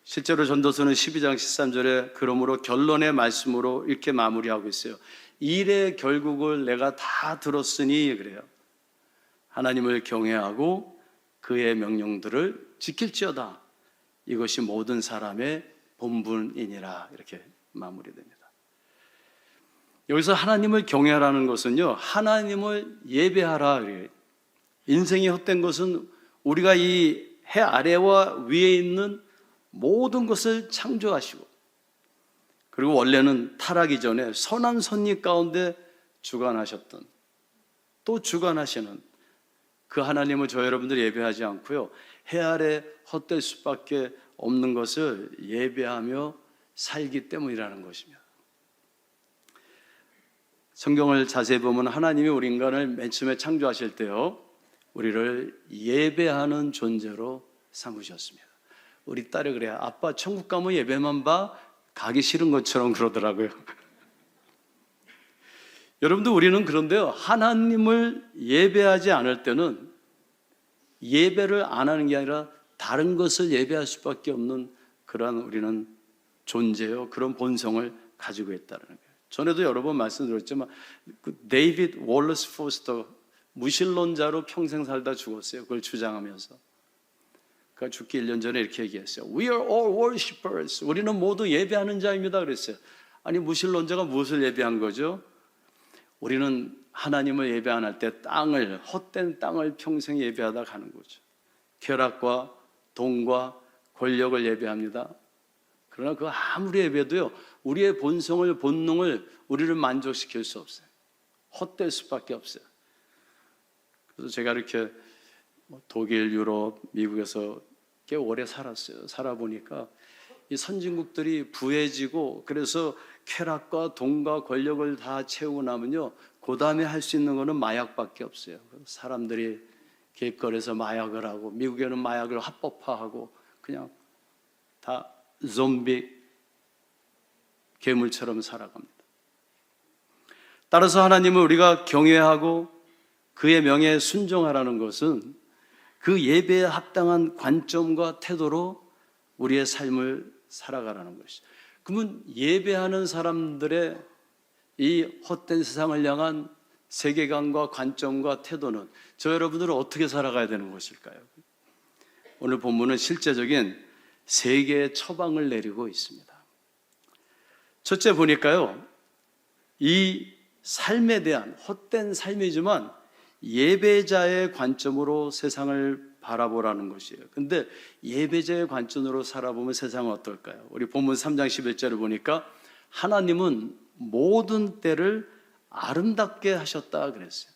실제로 전도서는 12장 13절에 그러므로 결론의 말씀으로 이렇게 마무리하고 있어요. 일의 결국을 내가 다 들었으니, 그래요. 하나님을 경외하고 그의 명령들을 지킬지어다. 이것이 모든 사람의 본분이니라. 이렇게 마무리됩니다. 여기서 하나님을 경외하라는 것은요, 하나님을 예배하라. 인생이 헛된 것은 우리가 이 해 아래와 위에 있는 모든 것을 창조하시고, 그리고 원래는 타락이 전에 선한 섭리 가운데 주관하셨던, 또 주관하시는 그 하나님을 저 여러분들이 예배하지 않고요, 해 아래 헛될 수밖에 없는 것을 예배하며 살기 때문이라는 것입니다. 성경을 자세히 보면 하나님이 우리 인간을 맨 처음에 창조하실 때요, 우리를 예배하는 존재로 삼으셨습니다. 우리 딸이 그래요. 아빠 천국 가면 예배만 봐. 가기 싫은 것처럼 그러더라고요. 여러분들, 우리는 그런데요, 하나님을 예배하지 않을 때는 예배를 안 하는 게 아니라 다른 것을 예배할 수밖에 없는 그러한 우리는 존재요, 그런 본성을 가지고 있다는 거예요. 전에도 여러 번 말씀드렸지만 데이비드 월러스 포스터, 무신론자로 평생 살다 죽었어요. 그걸 주장하면서. 그가 죽기 1년 전에 이렇게 얘기했어요. We are all worshippers. 우리는 모두 예배하는 자입니다. 그랬어요. 아니, 무신론자가 무엇을 예배한 거죠? 우리는 하나님을 예배 안 할 때 땅을, 헛된 땅을 평생 예배하다 가는 거죠. 쾌락과 돈과 권력을 예배합니다. 그러나 그 아무리 예배도요, 우리의 본성을, 본능을, 우리를 만족시킬 수 없어요. 헛될 수밖에 없어요. 그래서 제가 이렇게 독일, 유럽, 미국에서 꽤 오래 살았어요. 살아보니까 이 선진국들이 부해지고, 그래서 쾌락과 돈과 권력을 다 채우고 나면요, 그 다음에 할 수 있는 거는 마약밖에 없어요. 사람들이 길거리에서 마약을 하고, 미국에는 마약을 합법화하고, 그냥 다 좀비 괴물처럼 살아갑니다. 따라서 하나님을 우리가 경외하고 그의 명예에 순종하라는 것은 그 예배에 합당한 관점과 태도로 우리의 삶을 살아가라는 것이죠. 그러면 예배하는 사람들의 이 헛된 세상을 향한 세계관과 관점과 태도는 저 여러분들은 어떻게 살아가야 되는 것일까요? 오늘 본문은 실제적인 세 개의 처방을 내리고 있습니다. 첫째 보니까요, 이 삶에 대한 헛된 삶이지만 예배자의 관점으로 세상을 바라보라는 것이에요. 근데 예배자의 관점으로 살아보면 세상은 어떨까요? 우리 본문 3장 11절을 보니까 하나님은 모든 때를 아름답게 하셨다 그랬어요.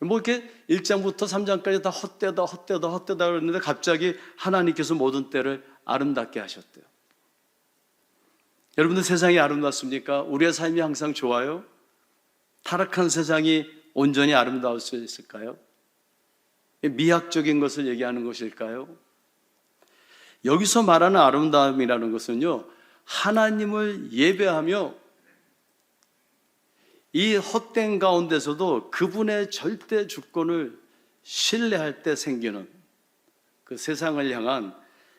뭐 이렇게 1장부터 3장까지 다 헛되다 헛되다 헛되다 그랬는데 갑자기 하나님께서 모든 때를 아름답게 하셨대요. 여러분들, 세상이 아름답습니까? 우리의 삶이 항상 좋아요? 타락한 세상이 온전히 아름다울 수 있을까요? 미학적인 것을 얘기하는 것일까요? 여기서 말하는 아름다움이라는 것은요, 하나님을 예배하며 이 헛된 가운데서도 그분의 절대 주권을 신뢰할 때 생기는 그 세상을 향한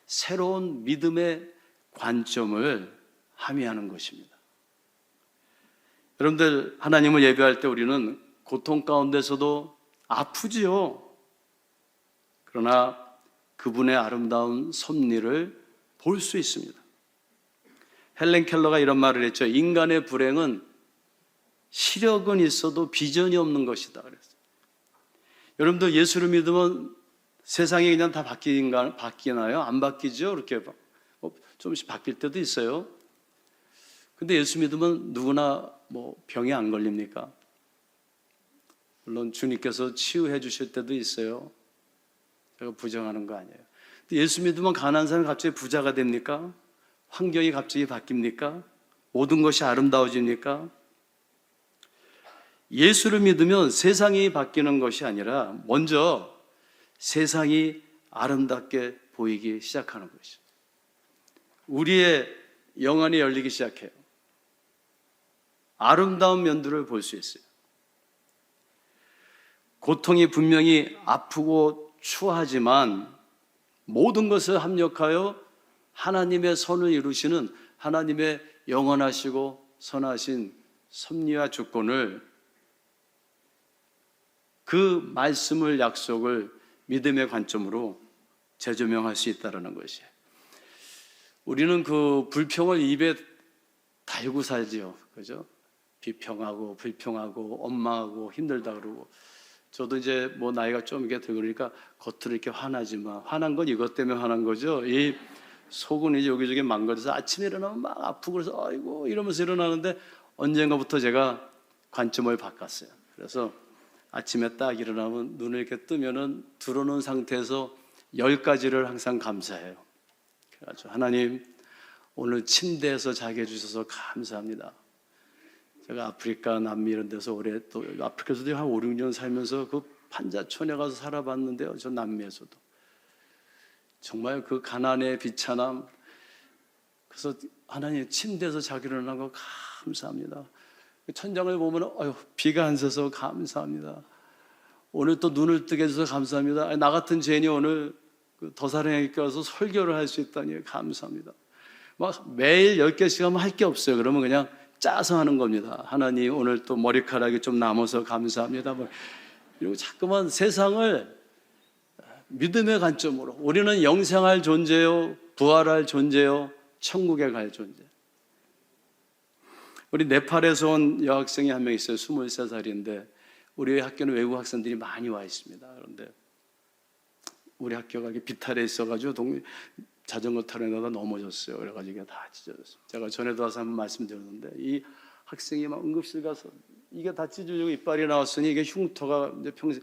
새로운 믿음의 관점을 함의하는 것입니다. 여러분들, 하나님을 예배할 때 우리는 고통 가운데서도 아프지요. 그러나 그분의 아름다운 섭리를 볼 수 있습니다. 헬렌 켈러가 이런 말을 했죠. 인간의 불행은 시력은 있어도 비전이 없는 것이다 그랬어요. 여러분들, 예수를 믿으면 세상이 그냥 다 바뀌나요? 안 바뀌죠? 이렇게 좀씩 바뀔 때도 있어요. 근데 예수 믿으면 누구나 뭐 병이 안 걸립니까? 물론 주님께서 치유해 주실 때도 있어요. 제가 부정하는 거 아니에요. 근데 예수 믿으면 가난한 사람이 갑자기 부자가 됩니까? 환경이 갑자기 바뀝니까? 모든 것이 아름다워집니까? 예수를 믿으면 세상이 바뀌는 것이 아니라 먼저 세상이 아름답게 보이기 시작하는 것이죠. 우리의 영안이 열리기 시작해요. 아름다운 면들을 볼 수 있어요. 고통이 분명히 아프고 추하지만 모든 것을 합력하여 하나님의 선을 이루시는 하나님의 영원하시고 선하신 섭리와 주권을, 그 말씀을, 약속을 믿음의 관점으로 재조명할 수 있다는 것이에요. 우리는 그 불평을 입에 달고 살지요. 그죠? 비평하고 불평하고 원망하고 힘들다 그러고. 저도 이제 뭐 나이가 좀 이렇게 되고 그러니까 겉으로 이렇게 화나지만 화난 건 이것 때문에 화난 거죠. 이 속은 이제 여기저기 망가져서 아침에 일어나면 막 아프고 그래서 아이고 이러면서 일어나는데 언젠가부터 제가 관점을 바꿨어요. 그래서 아침에 딱 일어나면 눈을 이렇게 뜨면은 들어놓은 상태에서 10가지를 항상 감사해요. 그래가지고 하나님 오늘 침대에서 자게 해주셔서 감사합니다. 제가 아프리카, 남미 이런 데서 오래 또 아프리카에서도 한 5, 6년 살면서 그 판자촌에 가서 살아봤는데요. 저 남미에서도 정말 그 가난의 비참함. 그래서 하나님 침대에서 자기를 일어난 거 감사합니다. 천장을 보면 아유 비가 안 새서 감사합니다. 오늘 또 눈을 뜨게 해줘서 감사합니다. 나 같은 죄인이 오늘 더 사랑에 가서 설교를 할 수 있다니 감사합니다. 막 매일 10개씩 하면 할 게 없어요. 그러면 그냥 짜서 하는 겁니다. 하나님 오늘 또 머리카락이 좀 남아서 감사합니다. 뭐 이러고 자꾸만 세상을 믿음의 관점으로, 우리는 영생할 존재요, 부활할 존재요, 천국에 갈 존재. 우리 네팔에서 온 여학생이 한 명 있어요. 23살인데 우리 학교는 외국 학생들이 많이 와 있습니다. 그런데 우리 학교가 비탈에 있어가지고 자전거 타려다가 넘어졌어요. 그래가지고 이게 다 찢어졌어요. 제가 전에도 와서 한번 말씀드렸는데 이 학생이 막 응급실 가서 이게 다 찢어지고 이빨이 나왔으니 이게 흉터가 이제 평생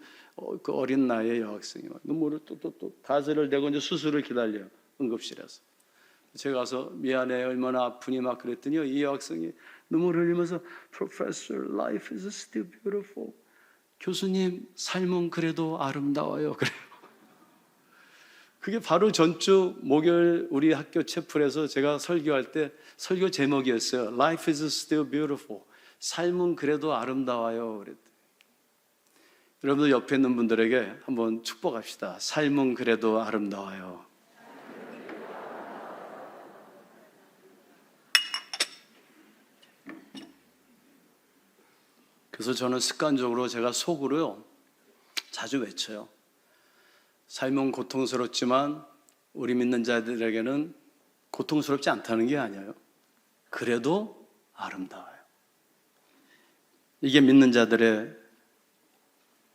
그 어린 나이에 여학생이 막 눈물을 또 가세를 내고 이제 수술을 기다려요. 응급실에서. 제가 가서 미안해 얼마나 아프니 막 그랬더니 이 여학생이 눈물을 흘리면서 Professor, life is still beautiful. 교수님 삶은 그래도 아름다워요. 그래요. 그게 바로 전주 목요일 우리 학교 채플에서 제가 설교할 때 설교 제목이었어요. Life is still beautiful. 삶은 그래도 아름다워요. 그랬더니 여러분들 옆에 있는 분들에게 한번 축복합시다. 삶은 그래도 아름다워요. 그래서 저는 습관적으로 제가 속으로요 자주 외쳐요. 삶은 고통스럽지만 우리 믿는 자들에게는 고통스럽지 않다는 게 아니에요. 그래도 아름다워요. 이게 믿는 자들의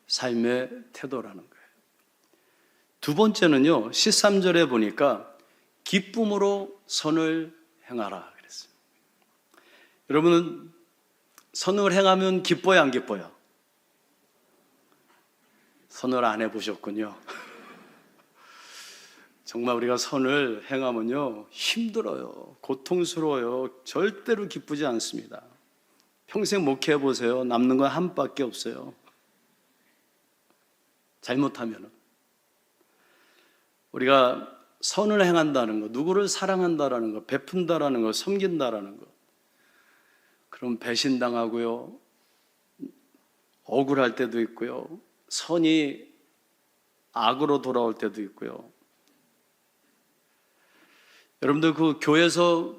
삶의 태도라는 거예요. 두 번째는요, 13절에 보니까 기쁨으로 선을 행하라 그랬어요. 여러분은 선을 행하면 기뻐요, 안 기뻐요? 선을 안 해보셨군요. 정말 우리가 선을 행하면요 힘들어요, 고통스러워요, 절대로 기쁘지 않습니다. 평생 목회해 보세요. 남는 건 한 밖에 없어요. 잘못하면 우리가 선을 행한다는 거, 누구를 사랑한다라는 거, 베푼다라는 거, 섬긴다라는 거, 그럼 배신당하고요, 억울할 때도 있고요, 선이 악으로 돌아올 때도 있고요. 여러분들 그 교회에서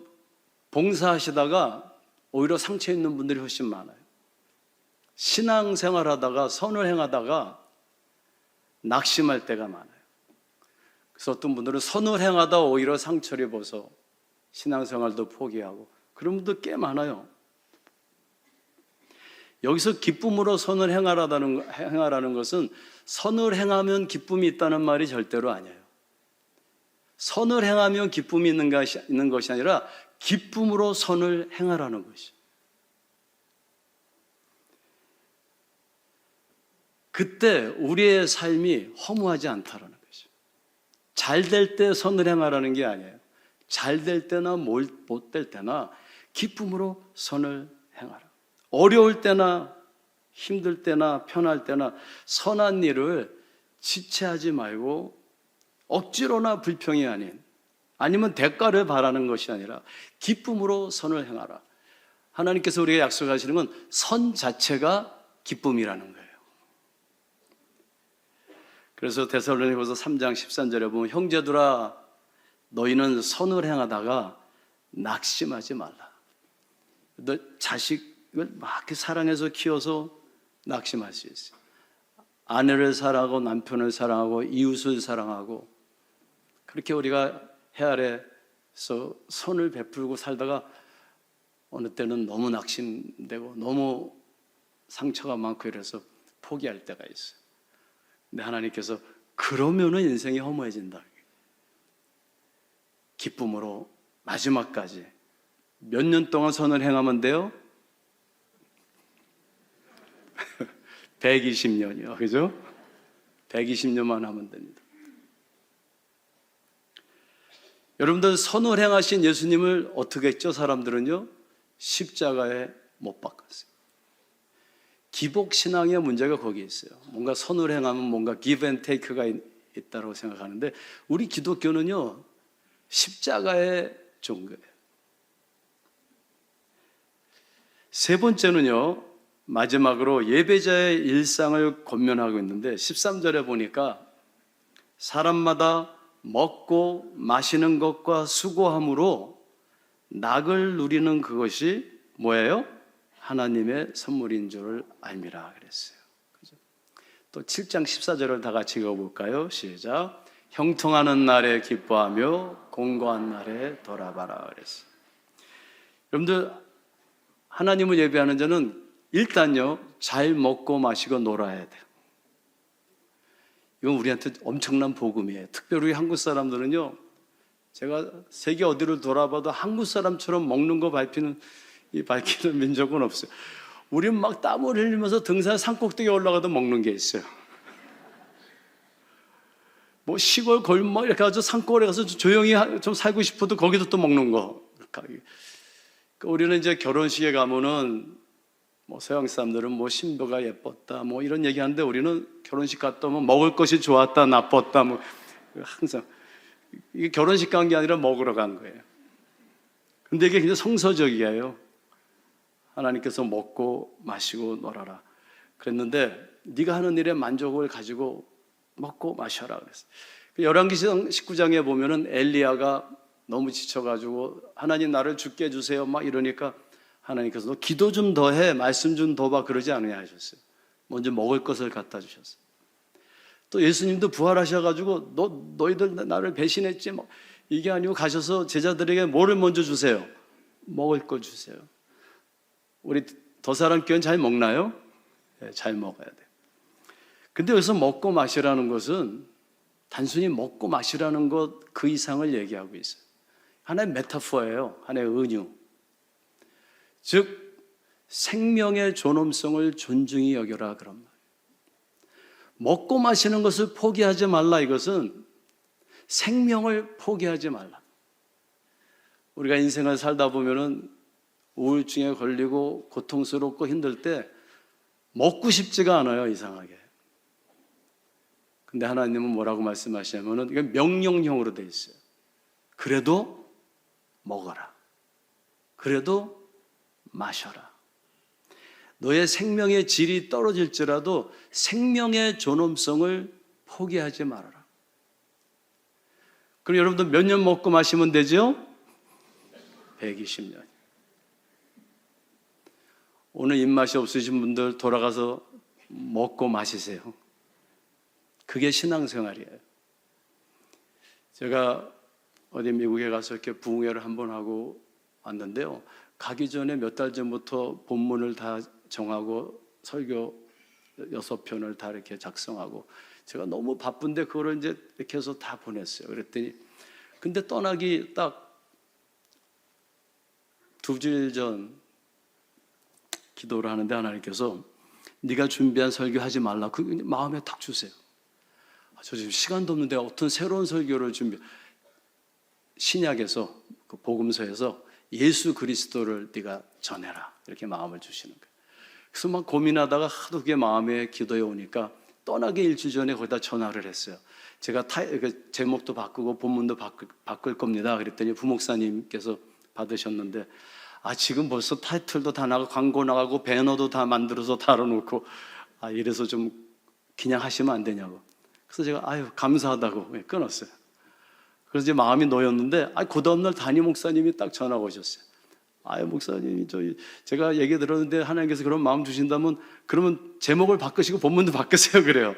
봉사하시다가 오히려 상처 있는 분들이 훨씬 많아요. 신앙생활하다가 선을 행하다가 낙심할 때가 많아요. 그래서 어떤 분들은 선을 행하다 오히려 상처를 입어서 신앙생활도 포기하고 그런 분들 꽤 많아요. 여기서 기쁨으로 선을 행하라는 것은 선을 행하면 기쁨이 있다는 말이 절대로 아니에요. 선을 행하면 기쁨이 있는 것이 아니라 기쁨으로 선을 행하라는 것이죠. 그때 우리의 삶이 허무하지 않다라는 것이죠. 잘 될 때 선을 행하라는 게 아니에요. 잘 될 때나 못 될 때나 기쁨으로 선을 행하라. 어려울 때나 힘들 때나 편할 때나 선한 일을 지체하지 말고 억지로나 불평이 아니면 대가를 바라는 것이 아니라 기쁨으로 선을 행하라. 하나님께서 우리에게 약속하시는 건 선 자체가 기쁨이라는 거예요. 그래서 데살로니가서 3장 13절에 보면 형제들아 너희는 선을 행하다가 낙심하지 말라. 너 자식을 막 이렇게 사랑해서 키워서 낙심할 수 있어요. 아내를 사랑하고 남편을 사랑하고 이웃을 사랑하고 그렇게 우리가 해 아래서 선을 베풀고 살다가 어느 때는 너무 낙심되고 너무 상처가 많고 이래서 포기할 때가 있어요. 근데 하나님께서 그러면은 인생이 허무해진다. 기쁨으로 마지막까지 몇 년 동안 선을 행하면 돼요? 120년이요. 그죠? 120년만 하면 됩니다. 여러분들 선을 행하신 예수님을 어떻게 했죠? 사람들은요. 십자가에 못 박았어요. 기복신앙의 문제가 거기에 있어요. 뭔가 선을 행하면 뭔가 give and take가 있다고 생각하는데 우리 기독교는요. 십자가의 종교예요. 세 번째는요. 마지막으로 예배자의 일상을 권면하고 있는데 13절에 보니까 사람마다 먹고 마시는 것과 수고함으로 낙을 누리는 그것이 뭐예요? 하나님의 선물인 줄을 알미라 그랬어요. 그죠? 또 7장 14절을 다 같이 읽어볼까요? 시작. 형통하는 날에 기뻐하며 공고한 날에 돌아봐라 그랬어요. 여러분들 하나님을 예배하는 자는 일단요 잘 먹고 마시고 놀아야 돼요. 이건 우리한테 엄청난 복음이에요. 특별히 우리 한국 사람들은요 제가 세계 어디를 돌아봐도 한국 사람처럼 먹는 거 밝히는 민족은 없어요. 우리는 막 땀을 흘리면서 등산 산꼭대기에 올라가도 먹는 게 있어요. 뭐 시골 골목 이렇게 가서 산골에 가서 조용히 좀 살고 싶어도 거기도 또 먹는 거. 그러니까 우리는 이제 결혼식에 가면은 뭐 서양 사람들은 뭐 신부가 예뻤다 뭐 이런 얘기하는데 우리는 결혼식 갔다 오면 먹을 것이 좋았다 나빴다 뭐 항상 이게 결혼식 간 게 아니라 먹으러 간 거예요. 근데 이게 굉장히 성서적이에요. 하나님께서 먹고 마시고 놀아라 그랬는데 네가 하는 일에 만족을 가지고 먹고 마셔라 그랬어요. 열왕기상 19장에 보면은 엘리야가 너무 지쳐가지고 하나님 나를 죽게 해주세요 막 이러니까 하나님께서 너 기도 좀 더 해 말씀 좀 더 봐 그러지 않느냐 하셨어요. 먼저 먹을 것을 갖다 주셨어요. 또 예수님도 부활하셔가지고 너희들 나를 배신했지 뭐 이게 아니고 가셔서 제자들에게 뭐를 먼저 주세요? 먹을 거 주세요. 우리 더사랑교회는 잘 먹나요? 네, 잘 먹어야 돼요. 근데 여기서 먹고 마시라는 것은 단순히 먹고 마시라는 것 그 이상을 얘기하고 있어요. 하나의 메타포예요. 하나의 은유. 즉 생명의 존엄성을 존중히 여겨라 그런 말. 먹고 마시는 것을 포기하지 말라 이것은 생명을 포기하지 말라. 우리가 인생을 살다 보면은 우울증에 걸리고 고통스럽고 힘들 때 먹고 싶지가 않아요, 이상하게. 근데 하나님은 뭐라고 말씀하시냐면은 이게 명령형으로 돼 있어요. 그래도 먹어라. 그래도 마셔라. 너의 생명의 질이 떨어질지라도 생명의 존엄성을 포기하지 말아라. 그럼 여러분들 몇 년 먹고 마시면 되죠? 120년. 오늘 입맛이 없으신 분들 돌아가서 먹고 마시세요. 그게 신앙생활이에요. 제가 어디 미국에 가서 이렇게 부흥회를 한번 하고 왔는데요. 가기 전에 몇 달 전부터 본문을 다 정하고 설교 6편을 다 이렇게 작성하고 제가 너무 바쁜데 그거를 이제 이렇게 해서 다 보냈어요. 그랬더니 근데 떠나기 딱 2주일 전 기도를 하는데 하나님께서 네가 준비한 설교하지 말라. 그 마음에 딱 주세요. 저 지금 시간도 없는데 어떤 새로운 설교를 신약에서 그 복음서에서 예수 그리스도를 네가 전해라 이렇게 마음을 주시는 거예요. 그래서 막 고민하다가 하도 그게 마음에 기도에 오니까 떠나기 일주일 전에 거기다 전화를 했어요. 제가 제목도 바꾸고 본문도 바꿀 겁니다. 그랬더니 부목사님께서 받으셨는데 지금 벌써 타이틀도 다 나가고 광고 나가고 배너도 다 만들어서 달아놓고 이래서 좀 그냥 하시면 안 되냐고. 그래서 제가 감사하다고 끊었어요. 그래서 이제 마음이 놓였는데 그 다음날 담임 목사님이 딱 전화가 오셨어요. 목사님이 제가 얘기 들었는데 하나님께서 그런 마음 주신다면 그러면 제목을 바꾸시고 본문도 바꾸세요 그래요.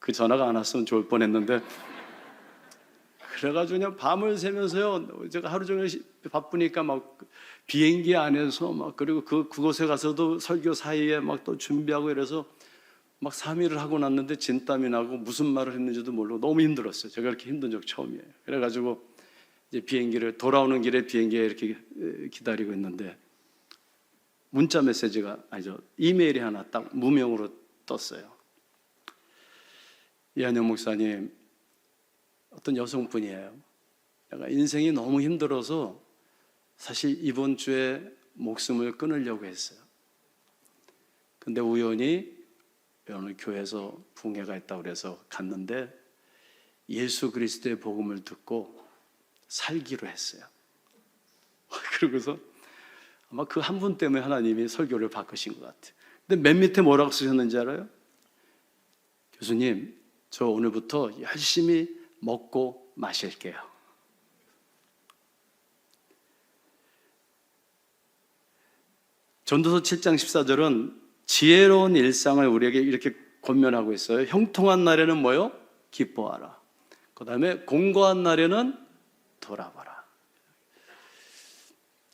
그 전화가 안 왔으면 좋을 뻔했는데 그래가지고 그냥 밤을 새면서요. 제가 하루 종일 바쁘니까 막 비행기 안에서 막 그리고 그곳에 가서도 설교 사이에 막 또 준비하고 이래서 막 3일을 하고 났는데 진땀이 나고 무슨 말을 했는지도 모르고 너무 힘들었어요. 제가 이렇게 힘든 적 처음이에요. 그래가지고 이제 비행기를 돌아오는 길에 비행기에 이렇게 기다리고 있는데 문자 메시지가 이메일이 하나 딱 무명으로 떴어요. 이한영 목사님, 어떤 여성분이에요. 내가 인생이 너무 힘들어서 사실 이번 주에 목숨을 끊으려고 했어요. 근데 우연히 어느 교회에서 붕괴가 있다고 그래서 갔는데 예수 그리스도의 복음을 듣고 살기로 했어요. 그러고서 아마 그 한 분 때문에 하나님이 설교를 바꾸신 것 같아요. 근데 맨 밑에 뭐라고 쓰셨는지 알아요? 교수님, 저 오늘부터 열심히 먹고 마실게요. 전도서 7장 14절은 지혜로운 일상을 우리에게 이렇게 권면하고 있어요. 형통한 날에는 뭐요? 기뻐하라. 그 다음에 공고한 날에는 돌아봐라.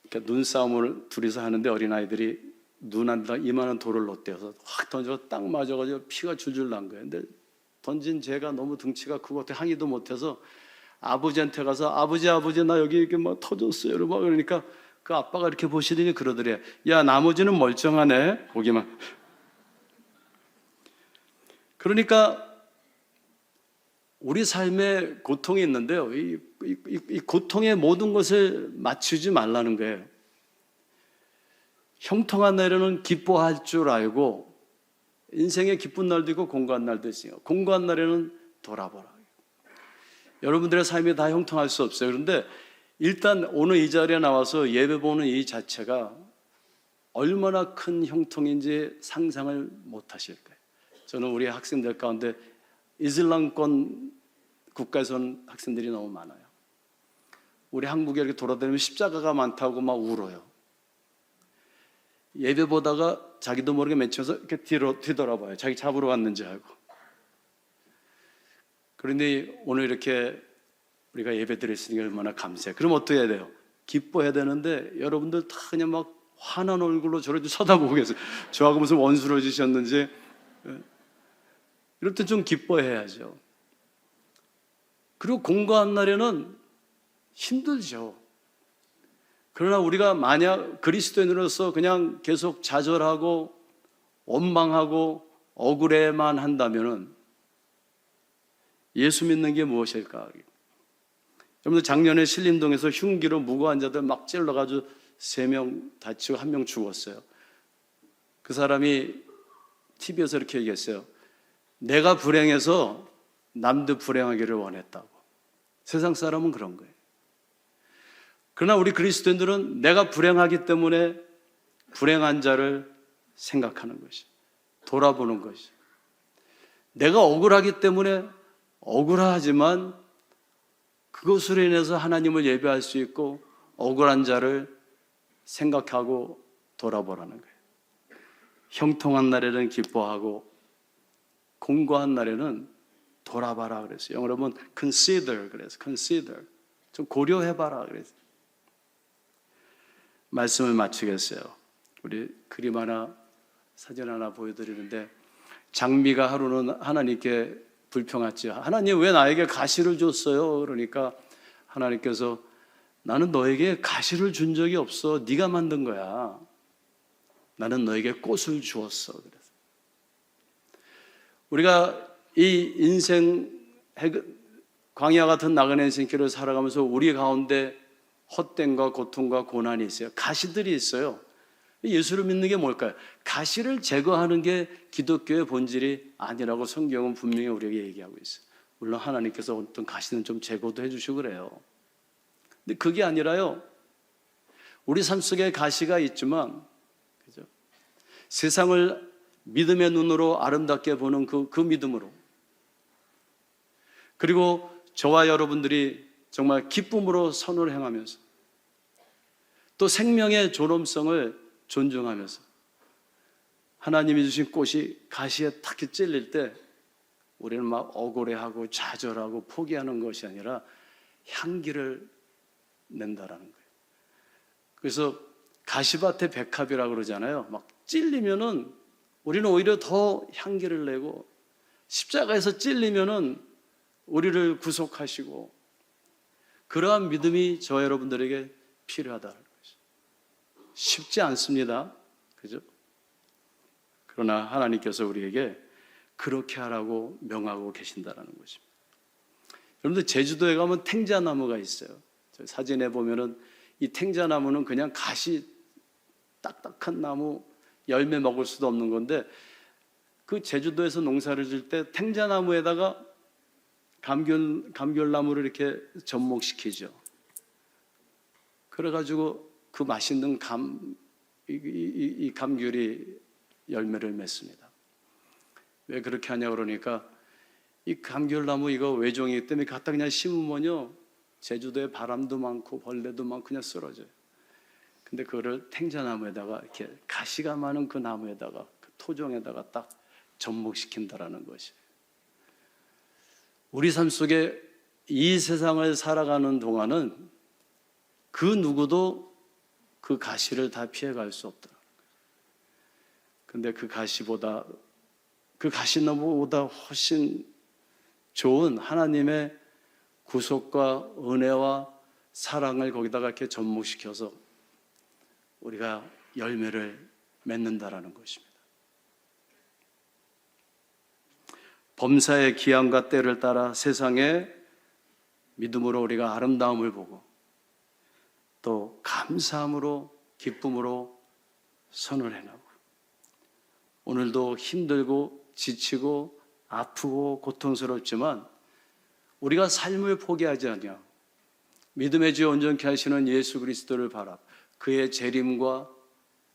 그러니까 눈싸움을 둘이서 하는데 어린아이들이 눈안에다 이만한 돌을 놓대어서 확 던져서 딱 맞아가지고 피가 줄줄 난 거예요. 근데 던진 제가 너무 등치가 크고 항의도 못해서 아버지한테 가서 아버지 나 여기 이렇게 막 터졌어요. 막 그러니까 그 아빠가 이렇게 보시더니 그러더래요. 야, 나머지는 멀쩡하네. 거기만. 그러니까 우리 삶에 고통이 있는데요. 이 고통의 모든 것을 맞추지 말라는 거예요. 형통한 날에는 기뻐할 줄 알고 인생에 기쁜 날도 있고 공고한 날도 있어요. 공고한 날에는 돌아보라. 여러분들의 삶이 다 형통할 수 없어요. 그런데 일단 오늘 이 자리에 나와서 예배 보는 이 자체가 얼마나 큰 형통인지 상상을 못 하실 거예요. 저는 우리 학생들 가운데 이슬람권 국가에서 온 학생들이 너무 많아요. 우리 한국에 이렇게 돌아다니면 십자가가 많다고 막 울어요. 예배 보다가 자기도 모르게 맺혀서 이렇게 뒤돌아봐요. 자기 잡으러 왔는지 알고. 그런데 오늘 이렇게 우리가 예배 드렸으니 얼마나 감사해요. 그럼 어떻게 해야 돼요? 기뻐해야 되는데 여러분들 다 그냥 막 환한 얼굴로 저를 쳐다보고 계세요. 저하고 무슨 원수를 지셨는지. 이럴 때 좀 기뻐해야죠. 그리고 공고한 날에는 힘들죠. 그러나 우리가 만약 그리스도인으로서 그냥 계속 좌절하고 원망하고 억울해만 한다면은 예수 믿는 게 무엇일까? 여러분들 작년에 신림동에서 흉기로 무고한 자들 막 찔러가지고 3명 다치고 1명 죽었어요. 그 사람이 TV에서 이렇게 얘기했어요. 내가 불행해서 남도 불행하기를 원했다고. 세상 사람은 그런 거예요. 그러나 우리 그리스도인들은 내가 불행하기 때문에 불행한 자를 생각하는 것이, 돌아보는 것이. 내가 억울하기 때문에 억울하지만 그것으로 인해서 하나님을 예배할 수 있고 억울한 자를 생각하고 돌아보라는 거예요. 형통한 날에는 기뻐하고 공고한 날에는 돌아봐라 그랬어요. 영어로 보면 consider 그래서 consider 좀 고려해봐라 그랬어요. 말씀을 마치겠어요. 우리 그림 하나, 사진 하나 보여드리는데, 장미가 하루는 하나님께 불평했죠. 하나님 왜 나에게 가시를 줬어요? 그러니까 하나님께서 나는 너에게 가시를 준 적이 없어. 네가 만든 거야. 나는 너에게 꽃을 주었어. 그래서 우리가 이 인생 광야 같은 나그네 인생길을 살아가면서 우리 가운데 헛됨과 고통과 고난이 있어요. 가시들이 있어요. 예수를 믿는 게 뭘까요? 가시를 제거하는 게 기독교의 본질이 아니라고 성경은 분명히 우리에게 얘기하고 있어요. 물론 하나님께서 어떤 가시는 좀 제거도 해주시고 그래요. 근데 그게 아니라요, 우리 삶 속에 가시가 있지만, 그죠? 세상을 믿음의 눈으로 아름답게 보는 그 믿음으로, 그리고 저와 여러분들이 정말 기쁨으로 선을 행하면서, 또 생명의 존엄성을 존중하면서, 하나님이 주신 꽃이 가시에 탁 찔릴 때 우리는 막 억울해하고 좌절하고 포기하는 것이 아니라 향기를 낸다라는 거예요. 그래서 가시밭의 백합이라고 그러잖아요. 막 찔리면은 우리는 오히려 더 향기를 내고, 십자가에서 찔리면은 우리를 구속하시고, 그러한 믿음이 저 여러분들에게 필요하다는 것이죠. 쉽지 않습니다. 그죠? 그러나 하나님께서 우리에게 그렇게 하라고 명하고 계신다는 것입니다. 여러분들 제주도에 가면 탱자나무가 있어요. 저 사진에 보면은 이 탱자나무는 그냥 가시 딱딱한 나무, 열매 먹을 수도 없는 건데, 그 제주도에서 농사를 질 때 탱자나무에다가 감귤나무를 이렇게 접목시키죠. 그래가지고 그 맛있는 이 감귤이 열매를 맺습니다. 왜 그렇게 하냐 그러니까, 이 감귤나무 이거 외종이기 때문에 갖다 그냥 심으면요, 제주도에 바람도 많고 벌레도 많고 그냥 쓰러져요. 근데 그거를 탱자나무에다가 이렇게 가시가 많은 그 나무에다가, 그 토종에다가 딱 접목시킨다라는 것이에요. 우리 삶 속에 이 세상을 살아가는 동안은 그 누구도 그 가시를 다 피해갈 수 없다. 근데 그 가시나무보다 훨씬 좋은 하나님의 구속과 은혜와 사랑을 거기다가 이렇게 접목시켜서 우리가 열매를 맺는다라는 것입니다. 범사의 기한과 때를 따라 세상에 믿음으로 우리가 아름다움을 보고, 또 감사함으로 기쁨으로 선을 행하고, 오늘도 힘들고 지치고 아프고 고통스럽지만 우리가 삶을 포기하지 않냐, 믿음의 주 온전케 하시는 예수 그리스도를 바라 그의 재림과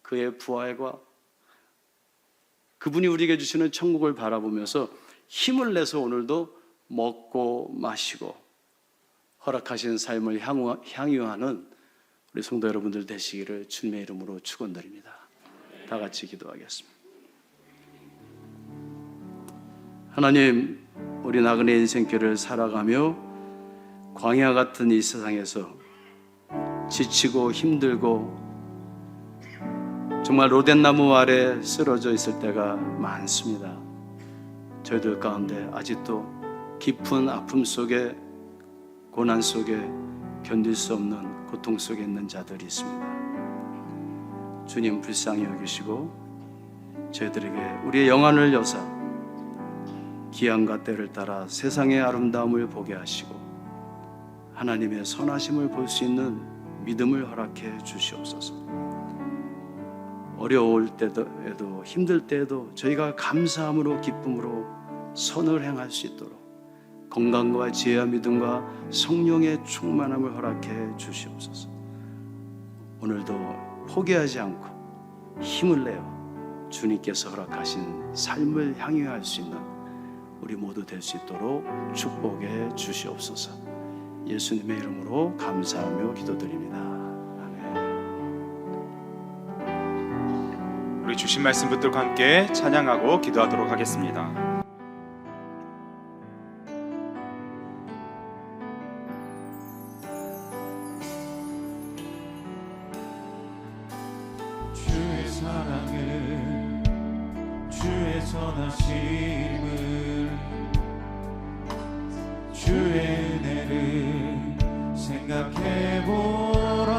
그의 부활과 그분이 우리에게 주시는 천국을 바라보면서 힘을 내서 오늘도 먹고 마시고 허락하신 삶을 향유하는 우리 성도 여러분들 되시기를 주님의 이름으로 축원드립니다. 다 같이 기도하겠습니다. 하나님, 우리 나그네 인생길을 살아가며 광야 같은 이 세상에서 지치고 힘들고 정말 로댓나무 아래 쓰러져 있을 때가 많습니다. 저희들 가운데 아직도 깊은 아픔 속에, 고난 속에, 견딜 수 없는 고통 속에 있는 자들이 있습니다. 주님 불쌍히 여기시고 저희들에게 우리의 영안을 여사 기한과 때를 따라 세상의 아름다움을 보게 하시고 하나님의 선하심을 볼 수 있는 믿음을 허락해 주시옵소서. 어려울 때에도 힘들 때에도 저희가 감사함으로 기쁨으로 선을 행할 수 있도록 건강과 지혜와 믿음과 성령의 충만함을 허락해 주시옵소서. 오늘도 포기하지 않고 힘을 내어 주님께서 허락하신 삶을 향유할 수 있는 우리 모두 될 수 있도록 축복해 주시옵소서. 예수님의 이름으로 감사하며 기도드립니다. 아멘. 우리 주신 말씀 붙들고 함께 찬양하고 기도하도록 하겠습니다. 주의 선하심을 주의 은혜를 생각해보라.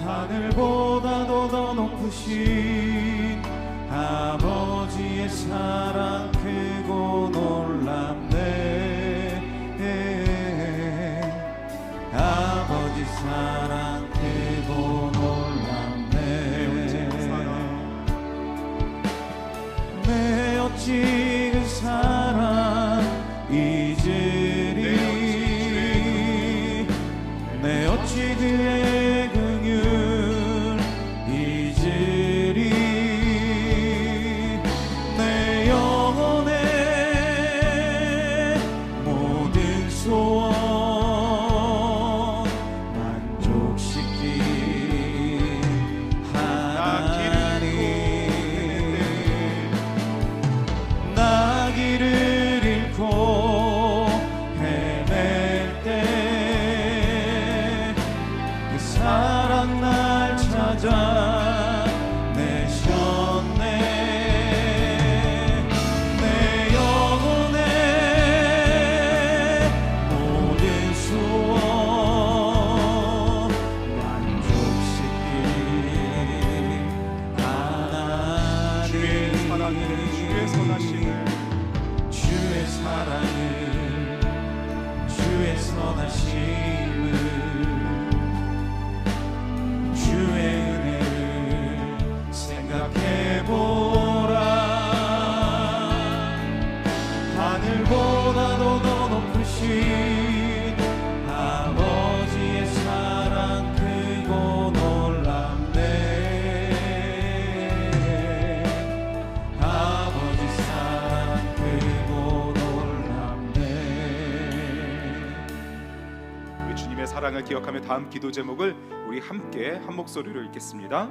하늘보다도 더 높으신 아버지의 사랑 크고 놀랍네. 아버지 사랑 크고 놀랍네. 내 어찌 그 사랑 잊으리. 내 어찌 그의 긍휼 잊으리. 내 영혼의 모든 소원 만족시키 하나님. 나 길을 잃고 헤맬 때 그 사랑 날 찾아 내셨네. 내 영혼의 모든 소원 만족시키 하나님. 주의 사랑을, 주의 선하심을, 주의 사랑을, 주의 선하심을, 주의 은혜를 생각해보라. 하늘보다도 더 높으신 아버지의 사랑 크고 놀랍네. 아버지 사랑 크고 놀랍네. 우리 주님의 사랑을 기억하며 다음 기도 제목을 우리 함께 한 목소리로 읽겠습니다.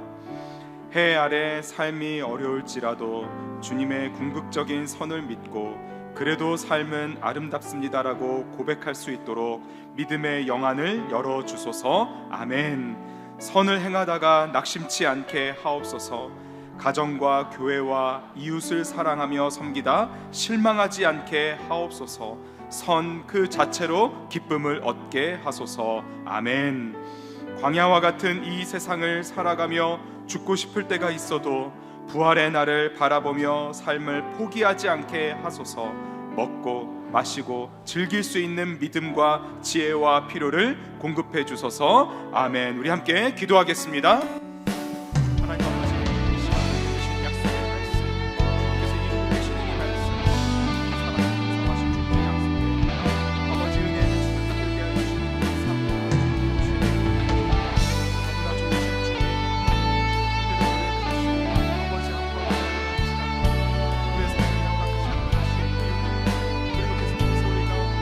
해 아래 삶이 어려울지라도 주님의 궁극적인 선을 믿고 그래도 삶은 아름답습니다라고 고백할 수 있도록 믿음의 영안을 열어주소서. 아멘. 선을 행하다가 낙심치 않게 하옵소서. 가정과 교회와 이웃을 사랑하며 섬기다 실망하지 않게 하옵소서. 선 그 자체로 기쁨을 얻게 하소서. 아멘. 광야와 같은 이 세상을 살아가며 죽고 싶을 때가 있어도 부활의 날을 바라보며 삶을 포기하지 않게 하소서. 먹고 마시고 즐길 수 있는 믿음과 지혜와 필요를 공급해 주소서. 아멘. 우리 함께 기도하겠습니다. 하나님 아버지, 이 시간에 주신 약속의 말씀, 주께서 이루어주신 이 말씀, 사랑하신 주님의 약속입니다. 아버지 은혜를 생각하게 하여 주시는 삶과 너무나 좋으신 주님, 아버지 앞으로 우리의 삶을 허락하시는 하나님, 그리고 계속해서 우리가 아버지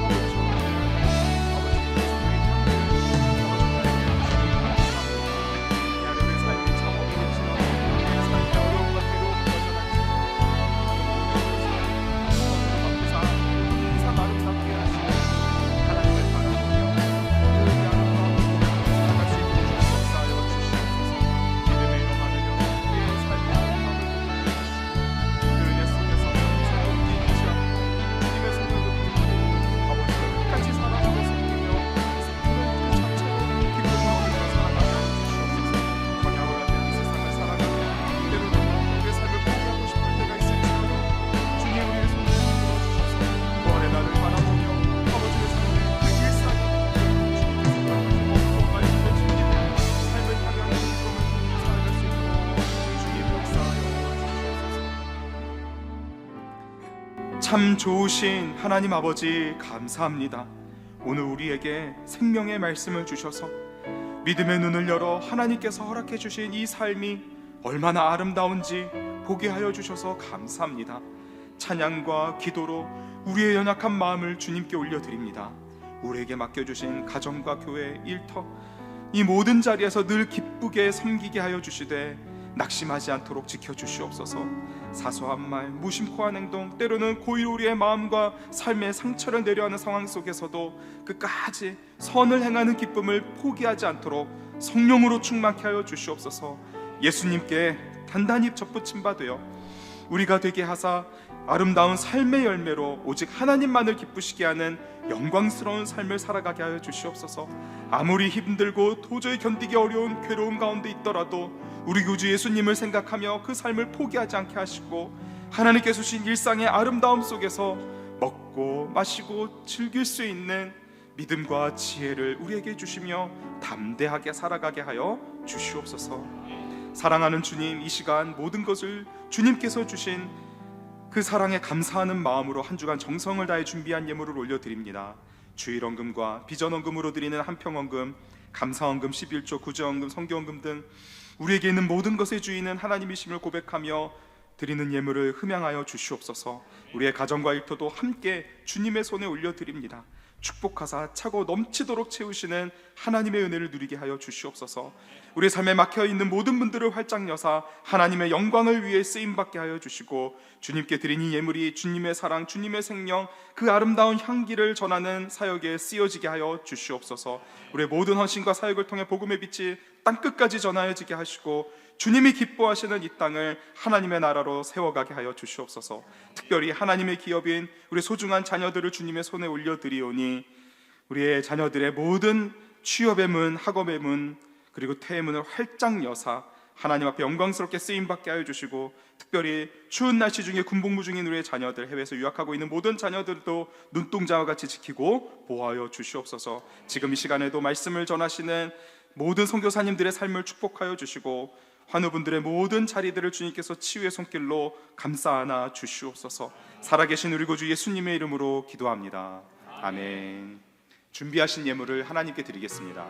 참 좋으신 하나님 아버지 감사합니다. 오늘 우리에게 생명의 말씀을 주셔서 믿음의 눈을 열어 하나님께서 허락해 주신 이 삶이 얼마나 아름다운지 보게 하여 주셔서 감사합니다. 찬양과 기도로 우리의 연약한 마음을 주님께 올려드립니다. 우리에게 맡겨주신 가정과 교회, 일터, 이 모든 자리에서 늘 기쁘게 섬기게 하여 주시되 낙심하지 않도록 지켜주시옵소서. 사소한 말, 무심코한 행동, 때로는 고일 우리의 마음과 삶의 상처를 내려하는 상황 속에서도 끝까지 선을 행하는 기쁨을 포기하지 않도록 성령으로 충만케 하여 주시옵소서. 예수님께 단단히 접붙임 바 되어 우리가 되게 하사 아름다운 삶의 열매로 오직 하나님만을 기쁘시게 하는 영광스러운 삶을 살아가게 하여 주시옵소서. 아무리 힘들고 도저히 견디기 어려운 괴로움 가운데 있더라도 우리 구주 예수님을 생각하며 그 삶을 포기하지 않게 하시고 하나님께서 주신 일상의 아름다움 속에서 먹고 마시고 즐길 수 있는 믿음과 지혜를 우리에게 주시며 담대하게 살아가게 하여 주시옵소서. 사랑하는 주님, 이 시간 모든 것을 주님께서 주신 그 사랑에 감사하는 마음으로 한 주간 정성을 다해 준비한 예물을 올려드립니다. 주일헌금과 비전헌금으로 드리는 한평헌금, 감사헌금, 11조, 구제헌금, 성교헌금 등 우리에게 있는 모든 것의 주인은 하나님이심을 고백하며 드리는 예물을 흠양하여 주시옵소서. 우리의 가정과 일터도 함께 주님의 손에 올려드립니다. 축복하사 차고 넘치도록 채우시는 하나님의 은혜를 누리게 하여 주시옵소서. 우리의 삶에 막혀있는 모든 분들을 활짝 여사 하나님의 영광을 위해 쓰임받게 하여 주시고 주님께 드린 이 예물이 주님의 사랑, 주님의 생명, 그 아름다운 향기를 전하는 사역에 쓰여지게 하여 주시옵소서. 우리의 모든 헌신과 사역을 통해 복음의 빛이 땅끝까지 전하여지게 하시고 주님이 기뻐하시는 이 땅을 하나님의 나라로 세워가게 하여 주시옵소서. 특별히 하나님의 기업인 우리 소중한 자녀들을 주님의 손에 올려드리오니 우리의 자녀들의 모든 취업의 문, 학업의 문, 그리고 태의 문을 활짝 여사 하나님 앞에 영광스럽게 쓰임받게 하여 주시고 특별히 추운 날씨 중에 군복무 중인 우리의 자녀들, 해외에서 유학하고 있는 모든 자녀들도 눈동자와 같이 지키고 보호하여 주시옵소서. 지금 이 시간에도 말씀을 전하시는 모든 선교사님들의 삶을 축복하여 주시고 환우분들의 모든 자리들을 주님께서 치유의 손길로 감싸 안아 주시옵소서. 살아계신 우리 구주 예수님의 이름으로 기도합니다. 아멘. 준비하신 예물을 하나님께 드리겠습니다.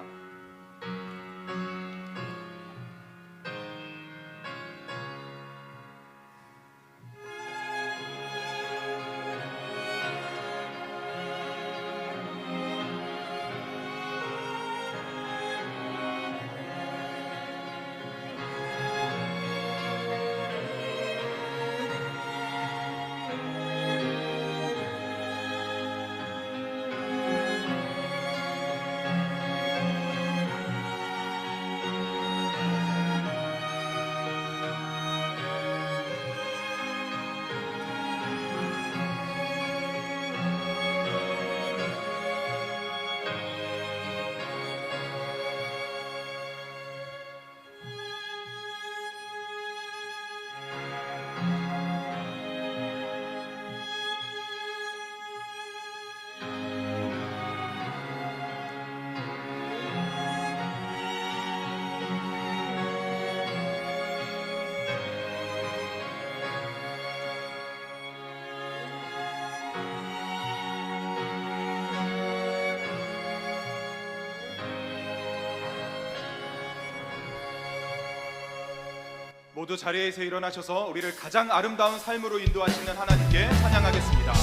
모두 자리에서 일어나셔서 우리를 가장 아름다운 삶으로 인도하시는 하나님께 찬양하겠습니다.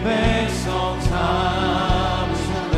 백성 삼으셨네.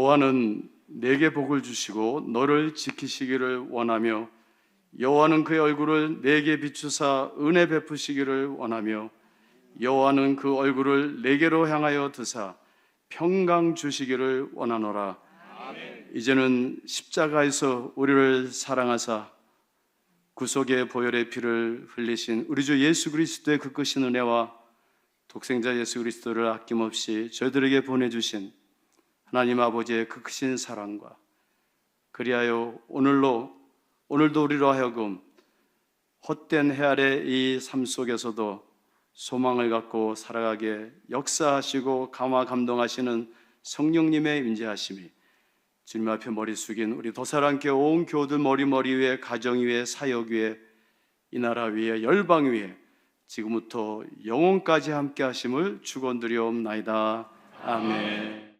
여호와는 내게 복을 주시고 너를 지키시기를 원하며 여호와는 그의 얼굴을 내게 비추사 은혜 베푸시기를 원하며 여호와는 그 얼굴을 내게로 향하여 드사 평강 주시기를 원하노라. 이제는 십자가에서 우리를 사랑하사 구속의 보혈의 피를 흘리신 우리 주 예수 그리스도의 그 크신 은혜와 독생자 예수 그리스도를 아낌없이 저희들에게 보내주신 하나님 아버지의 그 크신 사랑과 그리하여 오늘도 우리로 하여금 헛된 해 아래 이 삶 속에서도 소망을 갖고 살아가게 역사하시고 감화 감동하시는 성령님의 임재하심이 주님 앞에 머리 숙인 우리 도사랑교회 온 교우들 머리 위에 가정 위에 사역 위에 이 나라 위에 열방 위에 지금부터 영원까지 함께 하심을 축원드리옵나이다. 아멘.